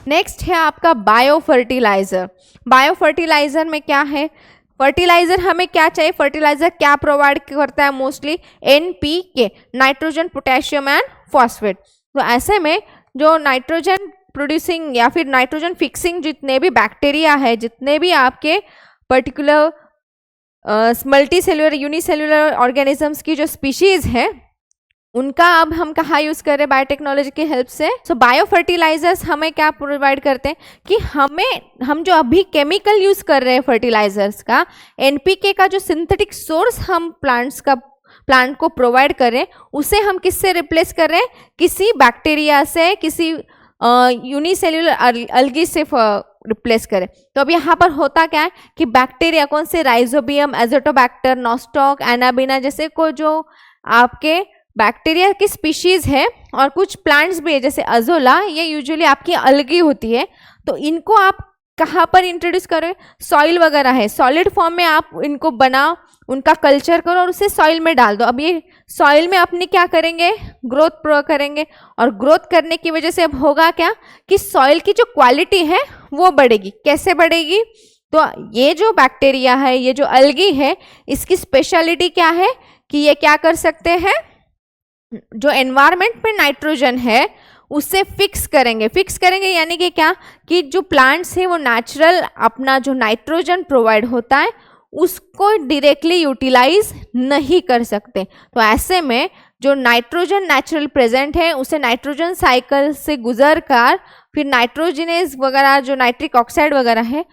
Next है आपका bio fertiliser. Bio fertiliser में क्या है, फर्टिलाइजर हमें क्या चाहिए, फर्टिलाइजर क्या प्रोवाइड करता है, mostly NPK, nitrogen potassium and phosphate. तो ऐसे में जो नाइट्रोजन प्रोड्यूसिंग या फिर नाइट्रोजन फिक्सिंग जितने भी बैक्टीरिया है, जितने भी आपके particular multi cellular unicellular organisms की जो स्पीशीज है, उनका अब हम कहाँ यूज़ कर रहे हैं, बायोटेक्नोलॉजी की हेल्प से। सो बायो फर्टिलाइजर्स हमें क्या प्रोवाइड करते हैं कि हम जो अभी केमिकल यूज़ कर रहे हैं फर्टिलाइजर्स का, NPK का जो सिंथेटिक सोर्स हम प्लांट को प्रोवाइड कर रहे हैं, उसे हम किससे रिप्लेस कर रहे हैं, किसी बैक्टीरिया से, किसी यूनिसेल्युलर अलगी से रिप्लेस करें। तो अब यहाँ पर होता क्या है कि बैक्टीरिया कौन से, राइजोबियम, एजोटोबैक्टर, नॉस्टॉक, एनाबिना जैसे को जो आपके बैक्टीरिया की स्पीशीज है, और कुछ प्लांट्स भी है जैसे अजोला, ये यूजुअली आपकी अलगी होती है। तो इनको आप कहाँ पर इंट्रोड्यूस करें, सॉइल वगैरह है, सॉलिड फॉर्म में आप इनको बनाओ, उनका कल्चर करो और उसे सॉइल में डाल दो। अब ये सॉइल में अपने क्या करेंगे, ग्रोथ करेंगे, और ग्रोथ करने की वजह से अब होगा क्या कि सॉइल की जो क्वालिटी है वो बढ़ेगी। कैसे बढ़ेगी, तो ये जो बैक्टीरिया है, ये जो अलगी है, इसकी स्पेशलिटी क्या है कि ये क्या कर सकते हैं, जो एनवायरनमेंट में नाइट्रोजन है उससे फिक्स करेंगे यानी कि क्या कि जो प्लांट्स है वो नेचुरल अपना जो नाइट्रोजन प्रोवाइड होता है उसको डायरेक्टली यूटिलाइज नहीं कर सकते। तो ऐसे में जो नाइट्रोजन नेचुरल प्रेजेंट है उसे नाइट्रोजन साइकिल से गुजर कर फिर नाइट्रोजनेज वगैरह जो नाइट्रिक ऑक्साइड वगैरह है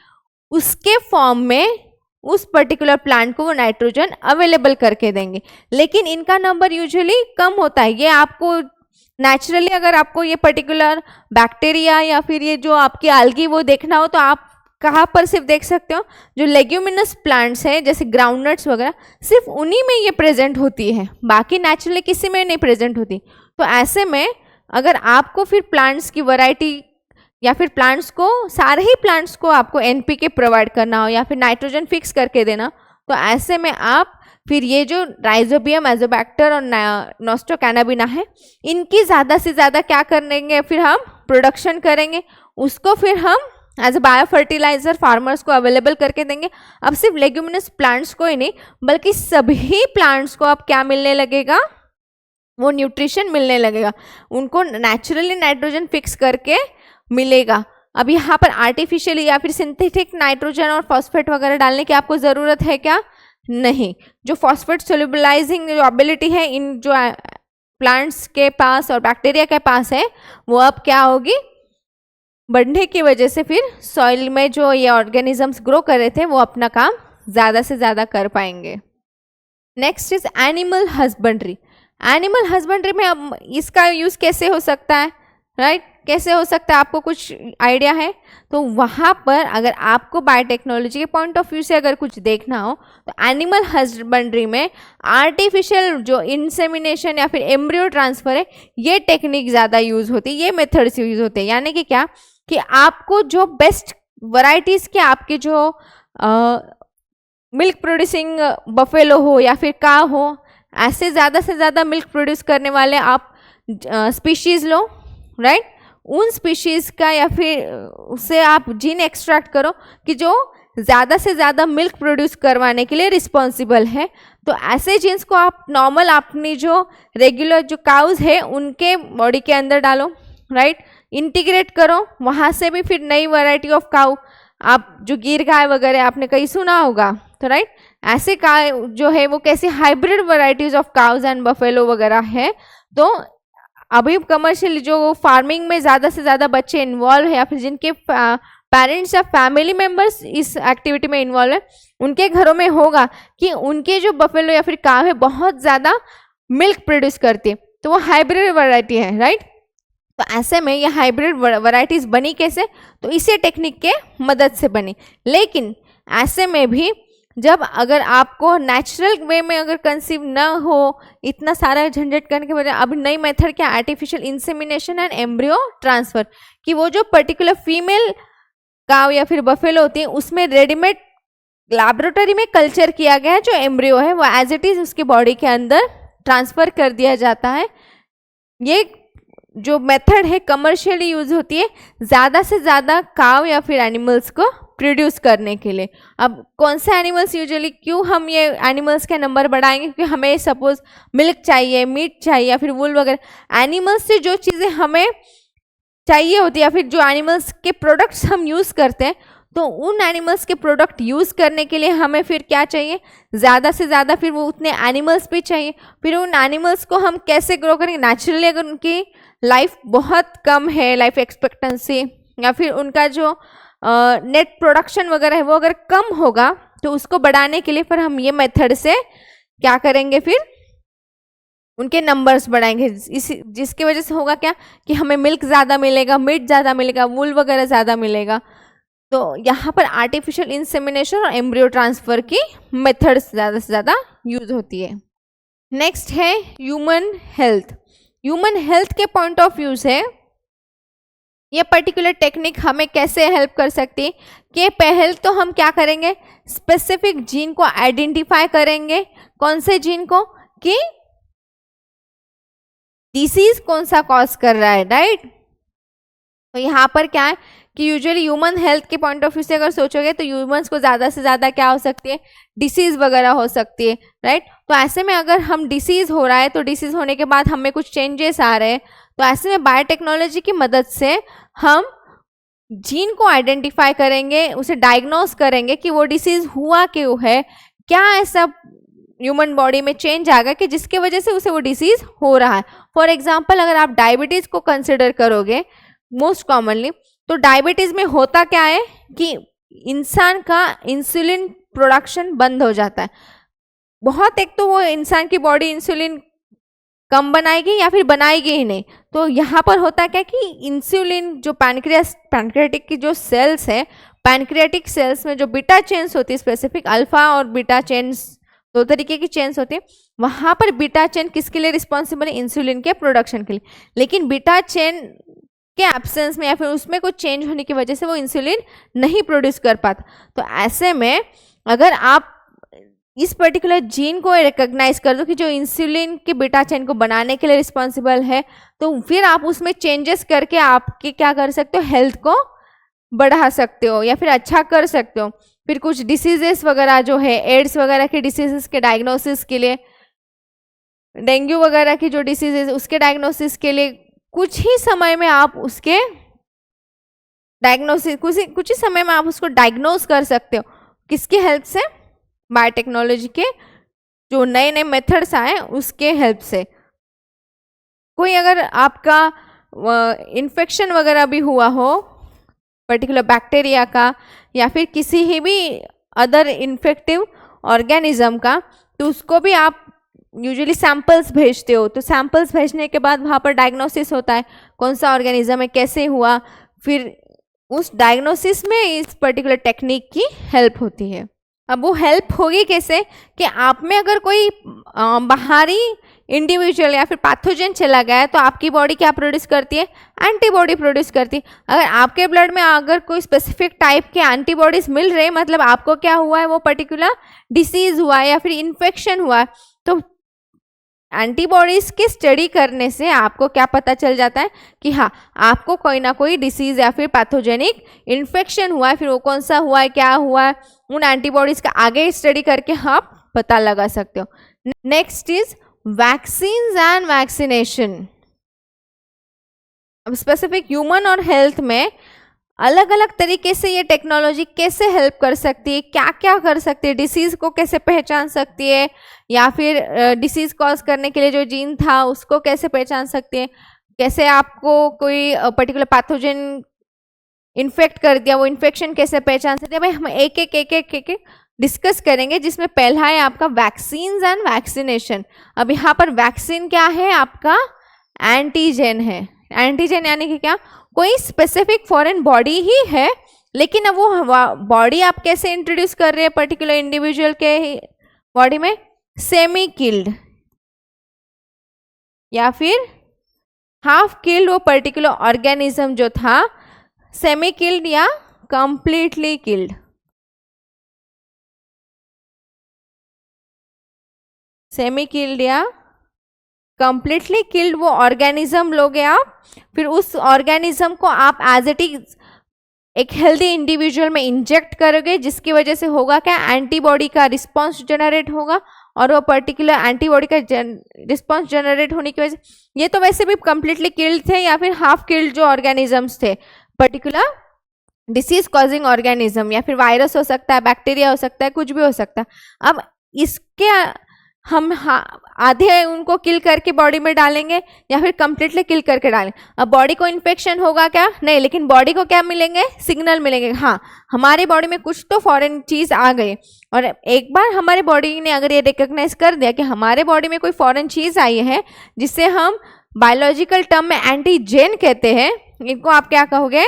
उसके फॉर्म में उस पर्टिकुलर प्लांट को वो नाइट्रोजन अवेलेबल करके देंगे। लेकिन इनका नंबर यूजुअली कम होता है। ये आपको नेचुरली अगर आपको ये पर्टिकुलर बैक्टीरिया या फिर ये जो आपकी algae वो देखना हो तो आप कहाँ पर सिर्फ देख सकते हो, जो लेग्यूमिनस प्लांट्स हैं जैसे ग्राउंडनट्स वगैरह, सिर्फ उन्हीं में ये प्रेजेंट होती है, बाकी नेचुरली किसी में नहीं प्रेजेंट होती। तो ऐसे में अगर आपको फिर प्लांट्स की वैरायटी या फिर प्लांट्स को, सारे ही प्लांट्स को आपको NPK प्रोवाइड करना हो या फिर नाइट्रोजन फिक्स करके देना, तो ऐसे में आप फिर ये जो राइजोबियम, एजोबैक्टर और नॉस्टॉक, एनाबिना है, इनकी ज़्यादा से ज़्यादा क्या करेंगे, फिर हम प्रोडक्शन करेंगे, उसको फिर हम as a bio fertiliser farmers को अवेलेबल करके देंगे। अब सिर्फ लेग्यूमिनस प्लांट्स को ही नहीं बल्कि सभी प्लांट्स को अब क्या मिलने लगेगा, वो न्यूट्रिशन मिलने लगेगा, उनको नेचुरली नाइट्रोजन फिक्स करके मिलेगा। अब यहाँ पर आर्टिफिशियली या फिर सिंथेटिक नाइट्रोजन और फॉस्फेट वगैरह डालने की आपको ज़रूरत है क्या, नहीं। जो फॉस्फेट सोल्यूबलाइजिंग जो एबिलिटी है इन जो प्लांट्स के पास और बैक्टीरिया के पास है वो अब क्या होगी, बढ़ने की वजह से फिर सॉइल में जो ये ऑर्गेनिजम्स ग्रो कर रहे थे वो अपना काम ज़्यादा से ज़्यादा कर पाएंगे। Next is animal husbandry. Animal husbandry में अब इसका यूज़ कैसे हो सकता है, राइट, कैसे हो सकता है, आपको कुछ आइडिया है? तो वहाँ पर अगर आपको बायोटेक्नोलॉजी के पॉइंट ऑफ व्यू से अगर कुछ देखना हो तो एनिमल हस्बेंड्री में आर्टिफिशियल जो इंसेमिनेशन या फिर एम्ब्रियो ट्रांसफ़र है, ये टेक्निक ज़्यादा यूज़ होती है, ये मेथड्स यूज़ होते हैं। यानी कि क्या कि आपको जो बेस्ट वैरायटीज़ के आपके जो मिल्क प्रोड्यूसिंग बफेलो हो या फिर काव हो, ऐसे ज़्यादा से ज़्यादा मिल्क प्रोड्यूस करने वाले आप स्पीशीज़ लो, राइट, उन स्पीशीज़ का या फिर उससे आप जीन एक्सट्रैक्ट करो कि जो ज़्यादा से ज़्यादा मिल्क प्रोड्यूस करवाने के लिए रिस्पॉन्सिबल है। तो ऐसे जीन्स को आप नॉर्मल अपनी जो रेगुलर जो काउज है उनके बॉडी के अंदर डालो, राइट, इंटीग्रेट करो, वहाँ से भी फिर नई वैरायटी ऑफ काउ, आप जो गिर गाय वगैरह आपने कहीं सुना होगा, तो राइट, ऐसे गाय जो है वो कैसे hybrid varieties of cows and buffalo वगैरह है। तो अभी कमर्शियल जो फार्मिंग में ज़्यादा से ज़्यादा बच्चे इन्वॉल्व है या फिर जिनके पेरेंट्स या फैमिली मेम्बर्स इस एक्टिविटी में इन्वॉल्व है, उनके घरों में होगा कि उनके जो बफेलो या फिर काव है बहुत ज़्यादा मिल्क प्रोड्यूस करती है, तो वो हाइब्रिड वैरायटी है, राइट। तो ऐसे में ये हाइब्रिड वैरायटीज़ बनी कैसे, तो इसी टेक्निक के मदद से बनी। लेकिन ऐसे में भी जब अगर आपको नेचुरल वे में अगर कंसीव न हो, इतना सारा झंझट करने के बजाय अब नई मेथड क्या, artificial insemination and embryo transfer, कि वो जो पर्टिकुलर फीमेल काव या फिर बफेलो होती है उसमें रेडीमेड लैबोरेटरी में कल्चर किया गया है, जो एम्ब्रियो है वो एज इट इज़ उसके बॉडी के अंदर ट्रांसफ़र कर दिया जाता है। ये जो मेथड है कमर्शियली यूज होती है ज़्यादा से ज़्यादा काव या फिर एनिमल्स को प्रोड्यूस करने के लिए। अब कौन से एनिमल्स यूजुअली, क्यों हम ये एनिमल्स के नंबर बढ़ाएंगे, क्योंकि हमें सपोज मिल्क चाहिए, मीट चाहिए या फिर वूल वगैरह, एनिमल्स से जो चीज़ें हमें चाहिए होती है या फिर जो एनिमल्स के प्रोडक्ट्स हम यूज़ करते हैं, तो उन एनिमल्स के प्रोडक्ट यूज़ करने के लिए हमें फिर क्या चाहिए, ज़्यादा से ज़्यादा फिर वो उतने एनिमल्स भी चाहिए। फिर उन एनिमल्स को हम कैसे ग्रो करेंगे, नेचुरली अगर उनकी लाइफ बहुत कम है, लाइफ एक्सपेक्टेंसी, या फिर उनका जो नेट प्रोडक्शन वगैरह है वो अगर कम होगा, तो उसको बढ़ाने के लिए फिर हम ये मेथड से क्या करेंगे, फिर उनके नंबर्स बढ़ाएंगे। जिसकी वजह से होगा क्या कि हमें मिल्क ज़्यादा मिलेगा, मीट ज़्यादा मिलेगा, वूल वगैरह ज़्यादा मिलेगा। तो यहाँ पर आर्टिफिशियल इंसेमिनेशन और एम्ब्रियो ट्रांसफर की मेथड्स ज़्यादा से ज़्यादा यूज होती है। नेक्स्ट है ह्यूमन हेल्थ। ह्यूमन हेल्थ के पॉइंट ऑफ व्यू से ये पर्टिकुलर टेक्निक हमें कैसे हेल्प कर सकती है कि पहले तो हम क्या करेंगे, स्पेसिफिक जीन को आइडेंटिफाई करेंगे। कौन से जीन को, कि डिसीज कौन सा कॉज कर रहा है, राइट। तो यहाँ पर क्या है कि यूजुअली ह्यूमन हेल्थ के पॉइंट ऑफ व्यू से अगर सोचोगे तो ह्यूमंस को ज़्यादा से ज़्यादा क्या हो सकती है, डिसीज़ वगैरह हो सकती है, राइट। तो ऐसे में अगर हम डिसीज़ हो रहा है, तो डिसीज़ होने के बाद हमें कुछ चेंजेस आ रहे हैं, तो ऐसे में बायोटेक्नोलॉजी की मदद से हम जीन को आइडेंटिफाई करेंगे, उसे डायग्नोस करेंगे कि वो डिसीज़ हुआ क्यों है, क्या ऐसा ह्यूमन बॉडी में चेंज आ गया कि जिसके वजह से उसे वो डिसीज़ हो रहा है। फॉर एग्जाम्पल अगर आप डायबिटीज़ को कंसिडर करोगे मोस्ट कॉमनली, तो डायबिटीज़ में होता क्या है कि इंसान का इंसुलिन प्रोडक्शन बंद हो जाता है बहुत। एक तो वो इंसान की बॉडी इंसुलिन कम बनाएगी या फिर बनाएगी ही नहीं। तो यहाँ पर होता क्या कि इंसुलिन जो पैनक्रियाटिक की जो सेल्स है, पैनक्रियाटिक सेल्स में जो बीटा चेन्स होती है, स्पेसिफिक अल्फा और बीटा चेन्स, दो तरीके की चेन्स होती है, वहाँ पर बीटा चेन किसके लिए रिस्पॉन्सिबल है, इंसुलिन के प्रोडक्शन के लिए। लेकिन बीटा चेन के एब्सेंस में या फिर उसमें कुछ चेंज होने की वजह से वो इंसुलिन नहीं प्रोड्यूस कर पाता। तो ऐसे में अगर आप इस पर्टिकुलर जीन को रिकॉग्नाइज कर दो कि जो इंसुलिन के बीटा चेन को बनाने के लिए रिस्पॉन्सिबल है, तो फिर आप उसमें चेंजेस करके आपके क्या कर सकते हो, हेल्थ को बढ़ा सकते हो या फिर अच्छा कर सकते हो। फिर कुछ डिसीजेस वगैरह जो है, एड्स वगैरह के डिसीजेस के डायग्नोसिस के लिए, डेंगू वगैरह की जो डिसीजेस उसके डायग्नोसिस के लिए कुछ ही समय में आप उसके डायग्नोसिस कुछ ही समय में आप उसको डायग्नोस कर सकते हो। किसकी हेल्प से, बायोटेक्नोलॉजी के जो नए नए मेथड्स आए उसके हेल्प से। कोई अगर आपका इन्फेक्शन वगैरह भी हुआ हो पर्टिकुलर बैक्टीरिया का या फिर किसी ही भी अदर इन्फेक्टिव ऑर्गेनिज्म का, तो उसको भी आप यूजुअली सैंपल्स भेजते हो। तो सैंपल्स भेजने के बाद वहाँ पर डायग्नोसिस होता है कौन सा ऑर्गेनिज्म है, कैसे हुआ, फिर उस डायग्नोसिस में इस पर्टिकुलर टेक्निक की हेल्प होती है। अब वो हेल्प होगी कैसे कि आप में अगर कोई बाहरी इंडिविजुअल या फिर पैथोजन चला गया है, तो आपकी बॉडी क्या प्रोड्यूस करती है, एंटीबॉडी प्रोड्यूस करती है। अगर आपके ब्लड में अगर कोई स्पेसिफिक टाइप के एंटीबॉडीज मिल रहे, मतलब आपको क्या हुआ है, वो पर्टिकुलर डिसीज हुआ है या फिर इन्फेक्शन हुआ है। तो एंटीबॉडीज की स्टडी करने से आपको क्या पता चल जाता है कि हाँ, आपको कोई ना कोई डिसीज या फिर पैथोजेनिक इन्फेक्शन हुआ है। फिर वो कौन सा हुआ है, क्या हुआ है, उन एंटीबॉडीज का आगे स्टडी करके आप पता लगा सकते हो। Next is vaccines and vaccination. अब स्पेसिफिक ह्यूमन और हेल्थ में अलग अलग तरीके से ये टेक्नोलॉजी कैसे हेल्प कर सकती है, क्या क्या कर सकती है, डिसीज़ को कैसे पहचान सकती है या फिर डिसीज़ कॉज करने के लिए जो जीन था उसको कैसे पहचान सकती है, कैसे आपको कोई पर्टिकुलर पैथोजन इन्फेक्ट कर दिया, वो इन्फेक्शन कैसे पहचान सकते हैं। भाई हम एक एक डिस्कस करेंगे, जिसमें पहला है आपका वैक्सीन्स एंड वैक्सीनेशन। अब यहाँ पर वैक्सीन क्या है, आपका एंटीजन है। एंटीजन यानी कि क्या, कोई स्पेसिफिक फॉरेन बॉडी ही है, लेकिन अब वो बॉडी आप कैसे इंट्रोड्यूस कर रहे हैं पर्टिकुलर इंडिविजुअल के बॉडी में, सेमी किल्ड या फिर हाफ किल्ड वो पर्टिकुलर ऑर्गेनिज्म जो था, सेमी किल्ड या कंप्लीटली किल्ड। सेमी किल्ड या कंप्लीटली किल्ड वो ऑर्गेनिज्म लोगे आप, फिर उस ऑर्गेनिज्म को आप एज इट इज एक हेल्दी इंडिविजुअल में इंजेक्ट करोगे, जिसकी वजह से होगा क्या, एंटीबॉडी का रिस्पॉन्स जनरेट होगा, और वो पर्टिकुलर एंटीबॉडी का रिस्पॉन्स जनरेट होने की वजह से, ये तो वैसे भी कंप्लीटली किल्ड थे या फिर हाफ किल्ड जो ऑर्गेनिजम्स थे, पर्टिकुलर डिसीज कॉजिंग ऑर्गेनिज्म, या फिर वायरस हो सकता है, बैक्टीरिया हो सकता है, कुछ भी हो सकता है। अब इसके हम आधे उनको किल करके बॉडी में डालेंगे या फिर कंप्लीटली किल करके डालेंगे। अब बॉडी को इन्फेक्शन होगा क्या, नहीं, लेकिन बॉडी को क्या मिलेंगे, सिग्नल मिलेंगे, हाँ हमारे बॉडी में कुछ तो फॉरेन चीज आ गई। और एक बार हमारे बॉडी ने अगर ये रिकॉग्नाइज कर दिया कि हमारे बॉडी में कोई फॉरेन चीज आई है, जिसे हम बायोलॉजिकल टर्म में एंटीजेन कहते हैं, इनको आप क्या कहोगे,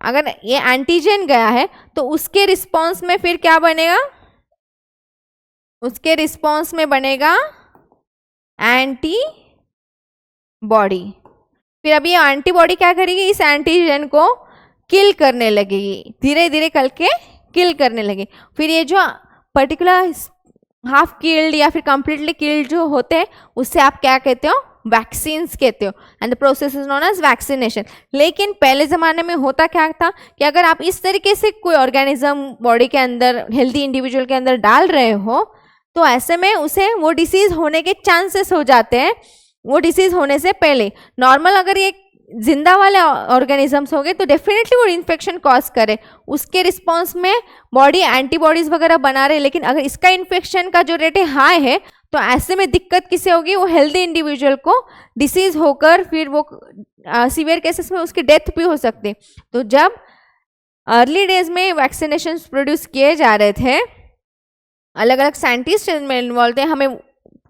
अगर ये एंटीजन गया है तो उसके रिस्पॉन्स में फिर क्या बनेगा, उसके रिस्पॉन्स में बनेगा एंटीबॉडी। फिर अभी ये एंटीबॉडी क्या करेगी, इस एंटीजन को किल करने लगेगी, धीरे धीरे करके किल करने लगेगी। फिर ये जो पर्टिकुलर हाफ किल्ड या फिर कंप्लीटली किल्ड जो होते हैं, उससे आप क्या कहते हो, वैक्सीन्स कहते हो, and the process is known as vaccination. लेकिन पहले ज़माने में होता क्या था कि अगर आप इस तरीके से कोई ऑर्गेनिज्म बॉडी के अंदर, हेल्दी इंडिविजुअल के अंदर डाल रहे हो, तो ऐसे में उसे वो डिसीज होने के चांसेस हो जाते हैं, वो डिसीज होने से पहले। नॉर्मल अगर ये जिंदा वाले ऑर्गेनिजम्स हो गए तो डेफिनेटली वो इन्फेक्शन कॉज करे, उसके रिस्पॉन्स में बॉडी एंटीबॉडीज वगैरह बना रहे। लेकिन अगर इसका इन्फेक्शन का जो रेट है हाई है, तो ऐसे में दिक्कत किसे होगी, वो हेल्दी इंडिविजुअल को डिसीज होकर फिर वो सीवियर केसेस में उसकी डेथ भी हो सकती। तो जब अर्ली डेज में वैक्सीनेशन प्रोड्यूस किए जा रहे थे, अलग अलग साइंटिस्ट इनमें इन्वॉल्व थे, हमें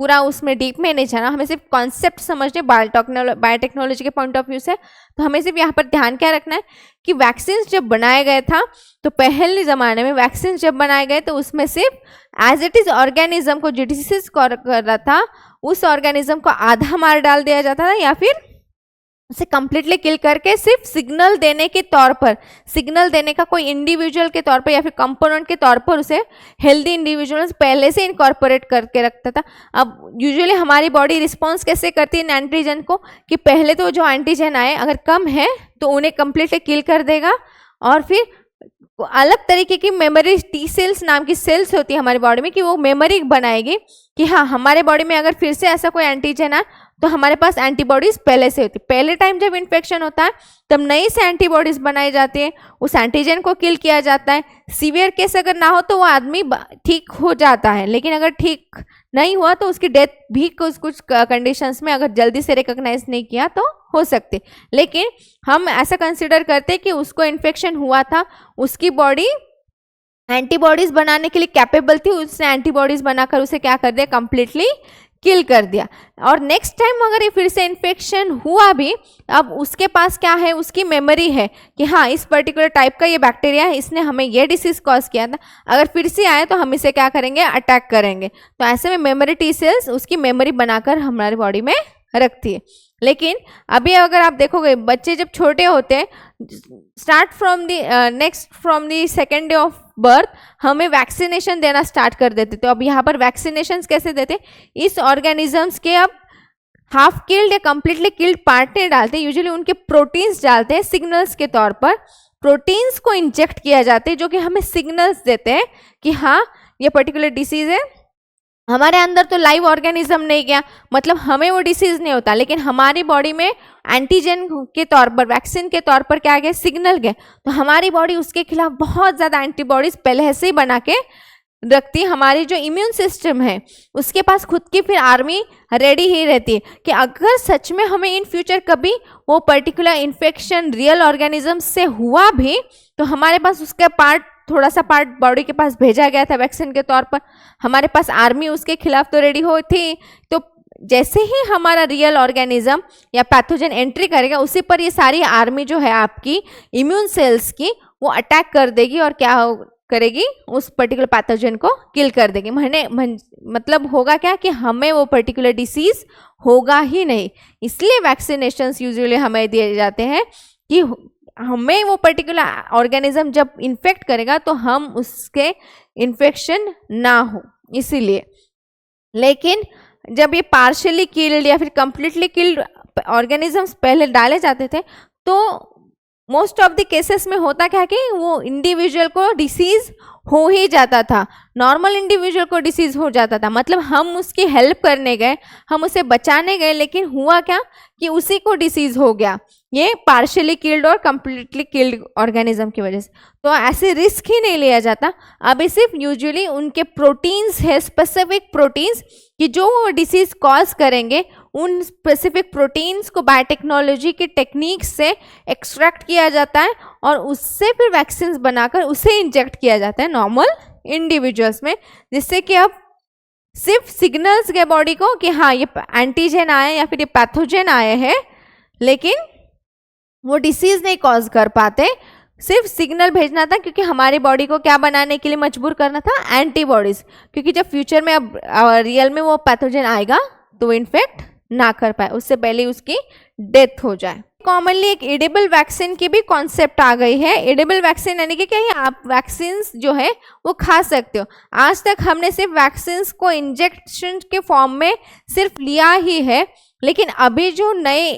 पूरा उसमें डीप में नहीं जाना, हमें सिर्फ कॉन्सेप्ट समझने बायोटेक्नोलॉजी के पॉइंट ऑफ व्यू से। तो हमें सिर्फ यहाँ पर ध्यान क्या रखना है कि वैक्सीन जब बनाया गया था, तो पहले ज़माने में वैक्सीन जब बनाए गए तो उसमें सिर्फ एज इट इज़ ऑर्गेनिज्म को जो डिसीज कर रहा था, उस ऑर्गेनिज्म को आधा मार डाल दिया जाता था, या फिर उसे कंप्लीटली किल करके सिर्फ सिग्नल देने के तौर पर, सिग्नल देने का कोई इंडिविजुअल के तौर पर या फिर कंपोनेंट के तौर पर उसे हेल्दी इंडिविजुअल्स पहले से इनकॉर्पोरेट करके रखता था। अब यूजुअली हमारी बॉडी रिस्पॉन्स कैसे करती है इन एंटीजन को, कि पहले तो जो एंटीजन आए अगर कम है तो उन्हें कंप्लीटली किल कर देगा, और फिर अलग तरीके की मेमोरी टी सेल्स नाम की सेल्स होती है हमारी बॉडी में, कि वो मेमोरी बनाएगी कि हाँ हमारे बॉडी में अगर फिर से ऐसा कोई एंटीजन है तो हमारे पास एंटीबॉडीज पहले से होती है। पहले टाइम जब इन्फेक्शन होता है तब नई से एंटीबॉडीज बनाई जाती है, उस एंटीजन को किल किया जाता है। सीवियर केस अगर ना हो तो वो आदमी ठीक हो जाता है, लेकिन अगर ठीक नहीं हुआ तो उसकी डेथ भी कुछ कंडीशंस में अगर जल्दी से रिकॉग्नाइज नहीं किया तो हो सकते। लेकिन हम ऐसा कंसिडर करते कि उसको इन्फेक्शन हुआ था, उसकी बॉडी एंटीबॉडीज बनाने के लिए कैपेबल थी, उसने एंटीबॉडीज बनाकर उसे क्या कर दिया, कंप्लीटली किल कर दिया। और नेक्स्ट टाइम अगर ये फिर से इन्फेक्शन हुआ भी, अब उसके पास क्या है, उसकी मेमोरी है कि हाँ इस पर्टिकुलर टाइप का ये बैक्टीरिया है, इसने हमें ये डिसीज कॉज किया था, अगर फिर से आए तो हम इसे क्या करेंगे, अटैक करेंगे। तो ऐसे में मेमोरी टी सेल्स उसकी मेमोरी बनाकर हमारी बॉडी में रखती है। लेकिन अभी अगर आप देखोगे, बच्चे जब छोटे होते हैं, start from the second day of birth हमें वैक्सीनेशन देना स्टार्ट कर देते। तो अब यहाँ पर वैक्सीनेशन कैसे देते, इस ऑर्गेनिजम्स के अब हाफ किल्ड या कंप्लीटली किल्ड पार्ट नहीं डालते, यूजुअली उनके प्रोटीन्स डालते हैं सिग्नल्स के तौर पर। प्रोटीन्स को इंजेक्ट किया जाता है जो कि हमें सिग्नल्स देते हैं कि हाँ ये पर्टिकुलर डिसीज है। हमारे अंदर तो लाइव ऑर्गेनिज्म नहीं गया, मतलब हमें वो डिसीज नहीं होता, लेकिन हमारी बॉडी में एंटीजन के तौर पर, वैक्सीन के तौर पर क्या गए, सिग्नल गए। तो हमारी बॉडी उसके खिलाफ बहुत ज़्यादा एंटीबॉडीज पहले से ही बना के रखती है। हमारी जो इम्यून सिस्टम है उसके पास खुद की फिर आर्मी रेडी ही रहती है कि अगर सच में हमें इन फ्यूचर कभी वो पर्टिकुलर इन्फेक्शन रियल ऑर्गेनिज्म से हुआ भी, तो हमारे पास उसका पार्ट, थोड़ा सा पार्ट बॉडी के पास भेजा गया था वैक्सीन के तौर पर, हमारे पास आर्मी उसके खिलाफ तो रेडी हो थी। तो जैसे ही हमारा रियल ऑर्गेनिज्म या पैथोजन एंट्री करेगा, उसी पर ये सारी आर्मी जो है आपकी इम्यून सेल्स की, वो अटैक कर देगी और क्या करेगी, उस पर्टिकुलर पैथोजन को किल कर देगी। मतलब होगा क्या कि हमें वो पर्टिकुलर डिसीज होगा ही नहीं। इसलिए वैक्सीनेशंस यूजुअली हमें दिए जाते हैं कि हमें वो पर्टिकुलर ऑर्गेनिज्म जब इन्फेक्ट करेगा तो हम उसके इन्फेक्शन ना हो, इसीलिए। लेकिन जब ये पार्शियली किल्ड या फिर कंप्लीटली किल्ड ऑर्गेनिजम्स पहले डाले जाते थे तो मोस्ट ऑफ द केसेस में होता क्या कि वो इंडिविजुअल को डिसीज हो ही जाता था, नॉर्मल इंडिविजुअल को डिसीज हो जाता था। मतलब हम उसकी हेल्प करने गए, हम उसे बचाने गए, लेकिन हुआ क्या कि उसी को डिसीज हो गया, ये पार्शियली किल्ड और कंप्लीटली किल्ड ऑर्गेनिज्म की वजह से। तो ऐसे रिस्क ही नहीं लिया जाता। अभी सिर्फ यूजुअली उनके प्रोटीन्स है, स्पेसिफिक प्रोटीन्स कि जो वो डिसीज कॉज करेंगे, उन स्पेसिफिक प्रोटीन्स को बायोटेक्नोलॉजी के टेक्निक से एक्सट्रैक्ट किया जाता है और उससे फिर वैक्सीन बनाकर उसे इंजेक्ट किया जाता है नॉर्मल इंडिविजुअल्स में, जिससे कि अब सिर्फ सिग्नल्स के बॉडी को कि हाँ ये एंटीजन आए या फिर ये पैथोजन आए हैं, लेकिन वो डिसीज नहीं कॉज कर पाते। सिर्फ सिग्नल भेजना था, क्योंकि हमारी बॉडी को क्या बनाने के लिए मजबूर करना था, एंटीबॉडीज, क्योंकि जब फ्यूचर में अब रियल में वो पैथोजन आएगा तो वो इन्फेक्ट ना कर पाए, उससे पहले उसकी डेथ हो जाए। कॉमनली एक एडिबल वैक्सीन की भी कॉन्सेप्ट आ गई है। एडिबल वैक्सीन यानी कि क्या है, आप वैक्सीन जो है वो खा सकते हो। आज तक हमने सिर्फ वैक्सीन को इंजेक्शन के फॉर्म में सिर्फ लिया ही है, लेकिन अभी जो नए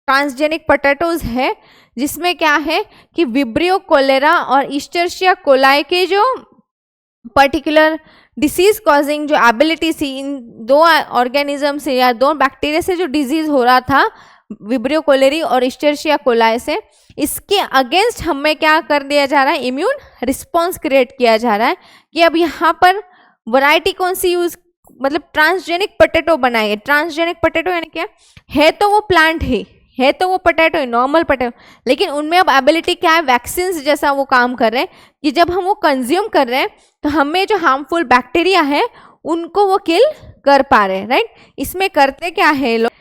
ट्रांसजेनिक पोटैटोज है जिसमें क्या है कि विब्रियो कोलेरा और इस्चर्शिया कोलाई के जो पर्टिकुलर डिसीज कॉजिंग जो एबिलिटी थी इन दो ऑर्गेनिज्म से या दो बैक्टीरिया से जो डिजीज हो रहा था विब्रियो कोलेरी और इस्चर्शिया कोलाई से, इसके अगेंस्ट हमें क्या कर दिया जा रहा है, इम्यून रिस्पॉन्स क्रिएट किया जा रहा है कि अब यहाँ पर वैरायटी कौन सी यूज, मतलब ट्रांसजेनिक पोटैटो बनाएंगे। ट्रांसजेनिक पोटैटो यानी क्या है, तो वो प्लांट ही है, तो वो पोटैटो है, नॉर्मल पोटैटो, लेकिन उनमें अब एबिलिटी क्या है, वैक्सीन जैसा वो काम कर रहे हैं कि जब हम वो कंज्यूम कर रहे हैं तो हमें जो हार्मफुल बैक्टीरिया है उनको वो किल कर पा रहे हैं, राइट। इसमें करते क्या है, लोग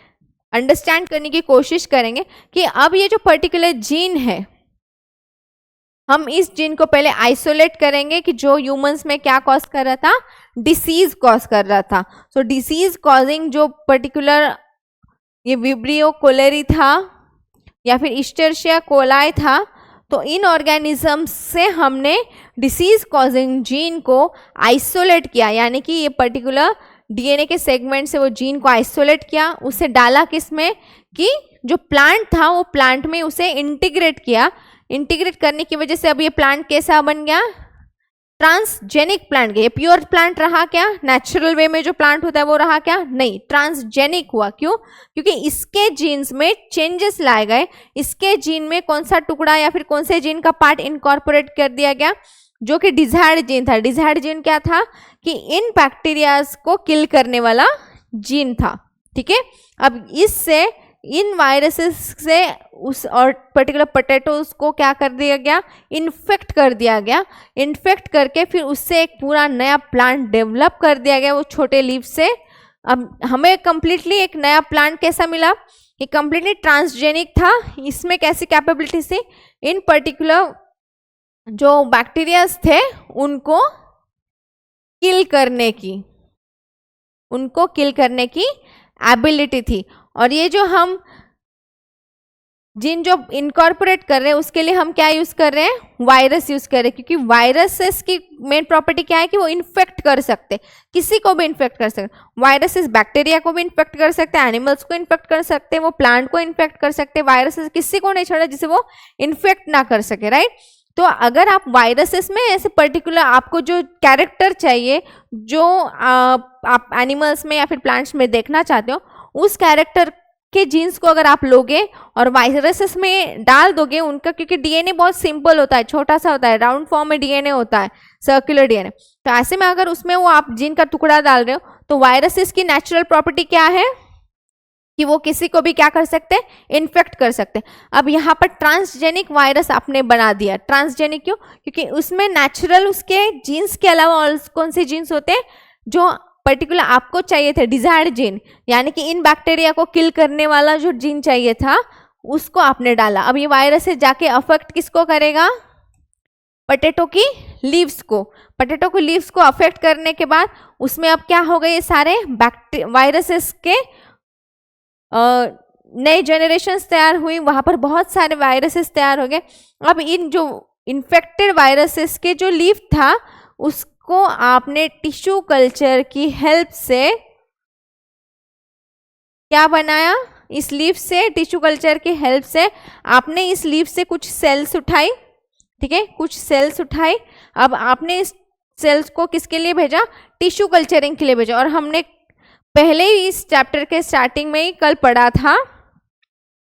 अंडरस्टैंड करने की कोशिश करेंगे कि अब ये जो पर्टिकुलर जीन है, हम इस जीन को पहले आइसोलेट करेंगे कि जो ह्यूमंस में क्या कॉज कर रहा था, डिसीज कॉज कर रहा था। सो डिसीज कॉजिंग जो पर्टिकुलर ये विब्रियो कोलेरी था या फिर इस्चर्शिया कोलाई था, तो इन ऑर्गेनिज्म से हमने डिसीज कॉजिंग जीन को आइसोलेट किया, यानी कि ये पर्टिकुलर डीएनए के सेगमेंट से वो जीन को आइसोलेट किया, उसे डाला किसमें कि जो प्लांट था वो प्लांट में उसे इंटीग्रेट किया। इंटीग्रेट करने की वजह से अब ये प्लांट कैसा बन गया, ट्रांसजेनिक प्लांट। ये प्योर प्लांट रहा क्या, नेचुरल वे में जो प्लांट होता है वो रहा क्या, नहीं, ट्रांसजेनिक हुआ। क्यों, क्योंकि इसके जीन्स में चेंजेस लाए गए, इसके जीन में कौन सा टुकड़ा या फिर कौन से जीन का पार्ट इनकॉर्पोरेट कर दिया गया, जो कि डिजायर्ड जीन था। डिजायर्ड जीन क्या था कि इन बैक्टीरियाज को किल करने वाला जीन था, ठीक है। अब इससे इन वायरसेस से उस और पर्टिकुलर पोटैटोज को क्या कर दिया गया, इन्फेक्ट कर दिया गया। इन्फेक्ट करके फिर उससे एक पूरा नया प्लांट डेवलप कर दिया गया वो छोटे लीफ से। अब हमें कंप्लीटली एक नया प्लांट कैसा मिला, ये कंप्लीटली ट्रांसजेनिक था। इसमें कैसी कैपेबिलिटीज थी, इन पर्टिकुलर जो बैक्टीरियाज थे उनको किल करने की एबिलिटी थी। और ये जो हम जिन जो इनकॉर्पोरेट कर रहे हैं उसके लिए हम क्या यूज कर रहे हैं, वायरस यूज कर रहे हैं, क्योंकि वायरसेस की मेन प्रॉपर्टी क्या है कि वो इन्फेक्ट कर सकते, किसी को भी इन्फेक्ट कर सकते। वायरसेस बैक्टीरिया को भी इन्फेक्ट कर सकते हैं, एनिमल्स को इन्फेक्ट कर सकते हैं, वो प्लांट को इन्फेक्ट कर सकते हैं। वायरसेस किसी को नहीं छोड़ा जिसे वो इन्फेक्ट ना कर सके, राइट। तो अगर आप वायरसेस में ऐसे पर्टिकुलर आपको जो कैरेक्टर चाहिए जो आप एनिमल्स में या फिर प्लांट्स में देखना चाहते हो, उस कैरेक्टर के जीन्स को अगर आप लोगे और वायरसेस में डाल दोगे उनका, क्योंकि डीएनए बहुत सिंपल होता है, छोटा सा होता है, राउंड फॉर्म में डीएनए होता है, सर्कुलर डीएनए। तो ऐसे में अगर उसमें वो आप जीन का टुकड़ा डाल रहे हो, तो वायरसेस की नेचुरल प्रॉपर्टी क्या है कि वो किसी को भी क्या कर सकते हैं, इन्फेक्ट कर सकते हैं। अब यहाँ पर ट्रांसजेनिक वायरस आपने बना दिया। ट्रांसजेनिक क्यों, क्योंकि उसमें नेचुरल उसके जीन्स के अलावा और कौन से जीन्स होते हैं जो पर्टिकुलर आपको चाहिए थे, डिजायर्ड जीन, यानी कि इन बैक्टीरिया को किल करने वाला जो जीन चाहिए था उसको आपने डाला। अब ये वायरस से जाके अफेक्ट किसको करेगा, पोटैटो की लीव्स को। पोटैटो की लीव्स को अफेक्ट करने के बाद उसमें अब क्या हो गए, ये सारे वायरसेस के नए जनरेशन्स तैयार हुई, वहाँ पर बहुत सारे वायरसेस तैयार हो गए। अब इन जो इन्फेक्टेड वायरसेस के जो लीफ था इसको आपने टिश्यू कल्चर की हेल्प से क्या बनाया, इस लीफ से, टिश्यू कल्चर की हेल्प से आपने इस लीफ से कुछ सेल्स उठाई, ठीक है, कुछ सेल्स उठाई। अब आपने इस सेल्स को किसके लिए भेजा, टिश्यू कल्चरिंग के लिए भेजा। और हमने पहले ही इस चैप्टर के स्टार्टिंग में ही कल पढ़ा था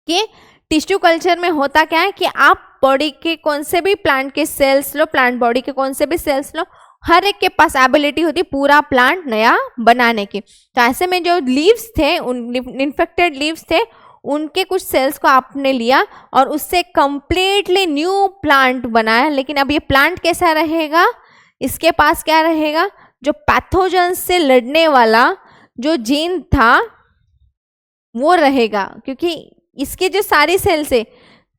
कि टिश्यू कल्चर में होता क्या है कि आप बॉडी के कौन से भी प्लांट के सेल्स लो, प्लांट बॉडी के कौन से भी सेल्स लो, हर एक के पास एबिलिटी होती है पूरा प्लांट नया बनाने की। तो ऐसे में जो लीव्स थे, उन इन्फेक्टेड लीव्स थे, उनके कुछ सेल्स को आपने लिया और उससे कंप्लीटली न्यू प्लांट बनाया। लेकिन अब ये प्लांट कैसा रहेगा, इसके पास क्या रहेगा, जो पैथोजन से लड़ने वाला जो जीन था वो रहेगा, क्योंकि इसके जो सारी सेल्स है,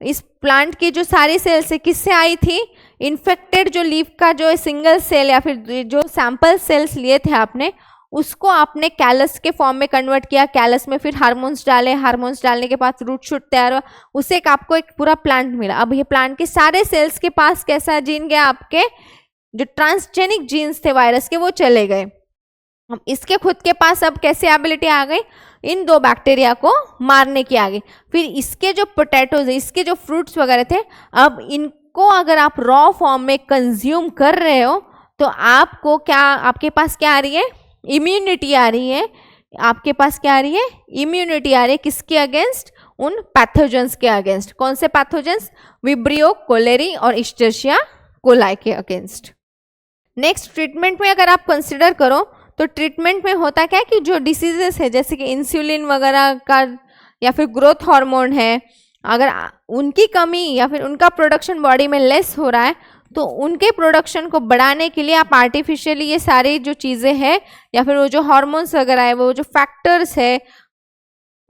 इस प्लांट की जो सारी सेल्स है किससे आई थी, इन्फेक्टेड जो लीफ का जो सिंगल सेल या फिर जो सैंपल सेल्स लिए थे आपने, उसको आपने कैलस के फॉर्म में कन्वर्ट किया। कैलस में फिर हार्मोन्स डाले, हार्मोन्स डालने के बाद रूट शूट तैयार हुआ, उससे आपको एक पूरा प्लांट मिला। अब ये प्लांट के सारे सेल्स के पास कैसा जीन गया, आपके जो ट्रांसजेनिक जीन्स थे वायरस के वो चले गए। इसके खुद के पास अब कैसे एबिलिटी आ गई, इन दो बैक्टीरिया को मारने की आ गई। फिर इसके जो पोटैटोज, इसके जो फ्रूट्स वगैरह थे, अब इनको अगर आप रॉ फॉर्म में कंज्यूम कर रहे हो तो आपको क्या, आपके पास क्या आ रही है, इम्यूनिटी आ रही है। आपके पास क्या आ रही है, इम्यूनिटी आ रही है, किसके अगेंस्ट, उन पैथोजेंस के अगेंस्ट। कौन से पैथोजेंस, विब्रियो कोलेरी और इश्चर्शिया कोलाई के अगेंस्ट। नेक्स्ट ट्रीटमेंट में अगर आप कंसिडर करो तो ट्रीटमेंट में होता क्या है कि जो डिसीजेस है जैसे कि इंसुलिन वगैरह का या फिर ग्रोथ हार्मोन है, अगर उनकी कमी या फिर उनका प्रोडक्शन बॉडी में लेस हो रहा है तो उनके प्रोडक्शन को बढ़ाने के लिए आप आर्टिफिशियली ये सारी जो चीज़ें हैं या फिर वो जो हार्मोन्स वगैरह है, वो जो फैक्टर्स है,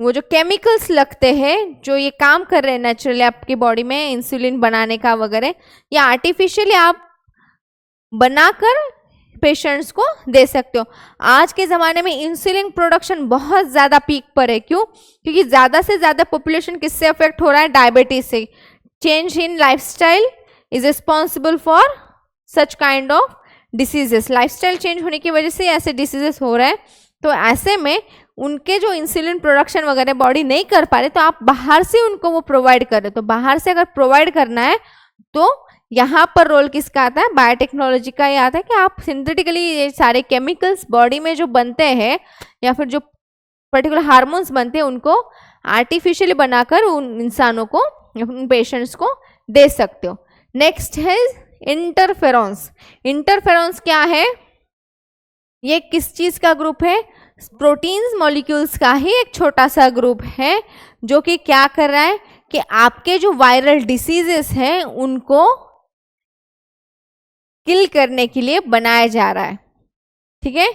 वो जो केमिकल्स लगते हैं जो ये काम कर रहे हैं नेचुरली आपकी बॉडी में इंसुलिन बनाने का वगैरह, या आर्टिफिशियली आप बनाकर पेशेंट्स को दे सकते हो। आज के ज़माने में इंसुलिन प्रोडक्शन बहुत ज़्यादा पीक पर है। क्यों? क्योंकि ज़्यादा से ज़्यादा पॉपुलेशन किससे अफेक्ट हो रहा है, डायबिटीज से। Change in lifestyle is responsible for such kind of diseases. Lifestyle change होने की वजह से ऐसे डिसीजेस हो रहे हैं। तो ऐसे में उनके जो इंसुलिन प्रोडक्शन वगैरह बॉडी नहीं कर पा रहे तो आप बाहर से उनको वो प्रोवाइड कर रहे। तो बाहर से अगर प्रोवाइड करना है तो यहाँ पर रोल किसका आता है, बायोटेक्नोलॉजी का ही आता है कि आप सिंथेटिकली ये सारे केमिकल्स बॉडी में जो बनते हैं या फिर जो पर्टिकुलर हार्मोन्स बनते हैं उनको आर्टिफिशियली बनाकर उन इंसानों को, उन पेशेंट्स को दे सकते हो। नेक्स्ट है इंटरफेरॉन्स। इंटरफेरॉन्स क्या है, ये किस चीज़ का ग्रुप है, प्रोटीन्स मॉलिक्यूल्स का ही एक छोटा सा ग्रुप है जो कि क्या कर रहा है कि आपके जो वायरल डिसीजेस हैं उनको किल करने के लिए बनाया जा रहा है। ठीक है,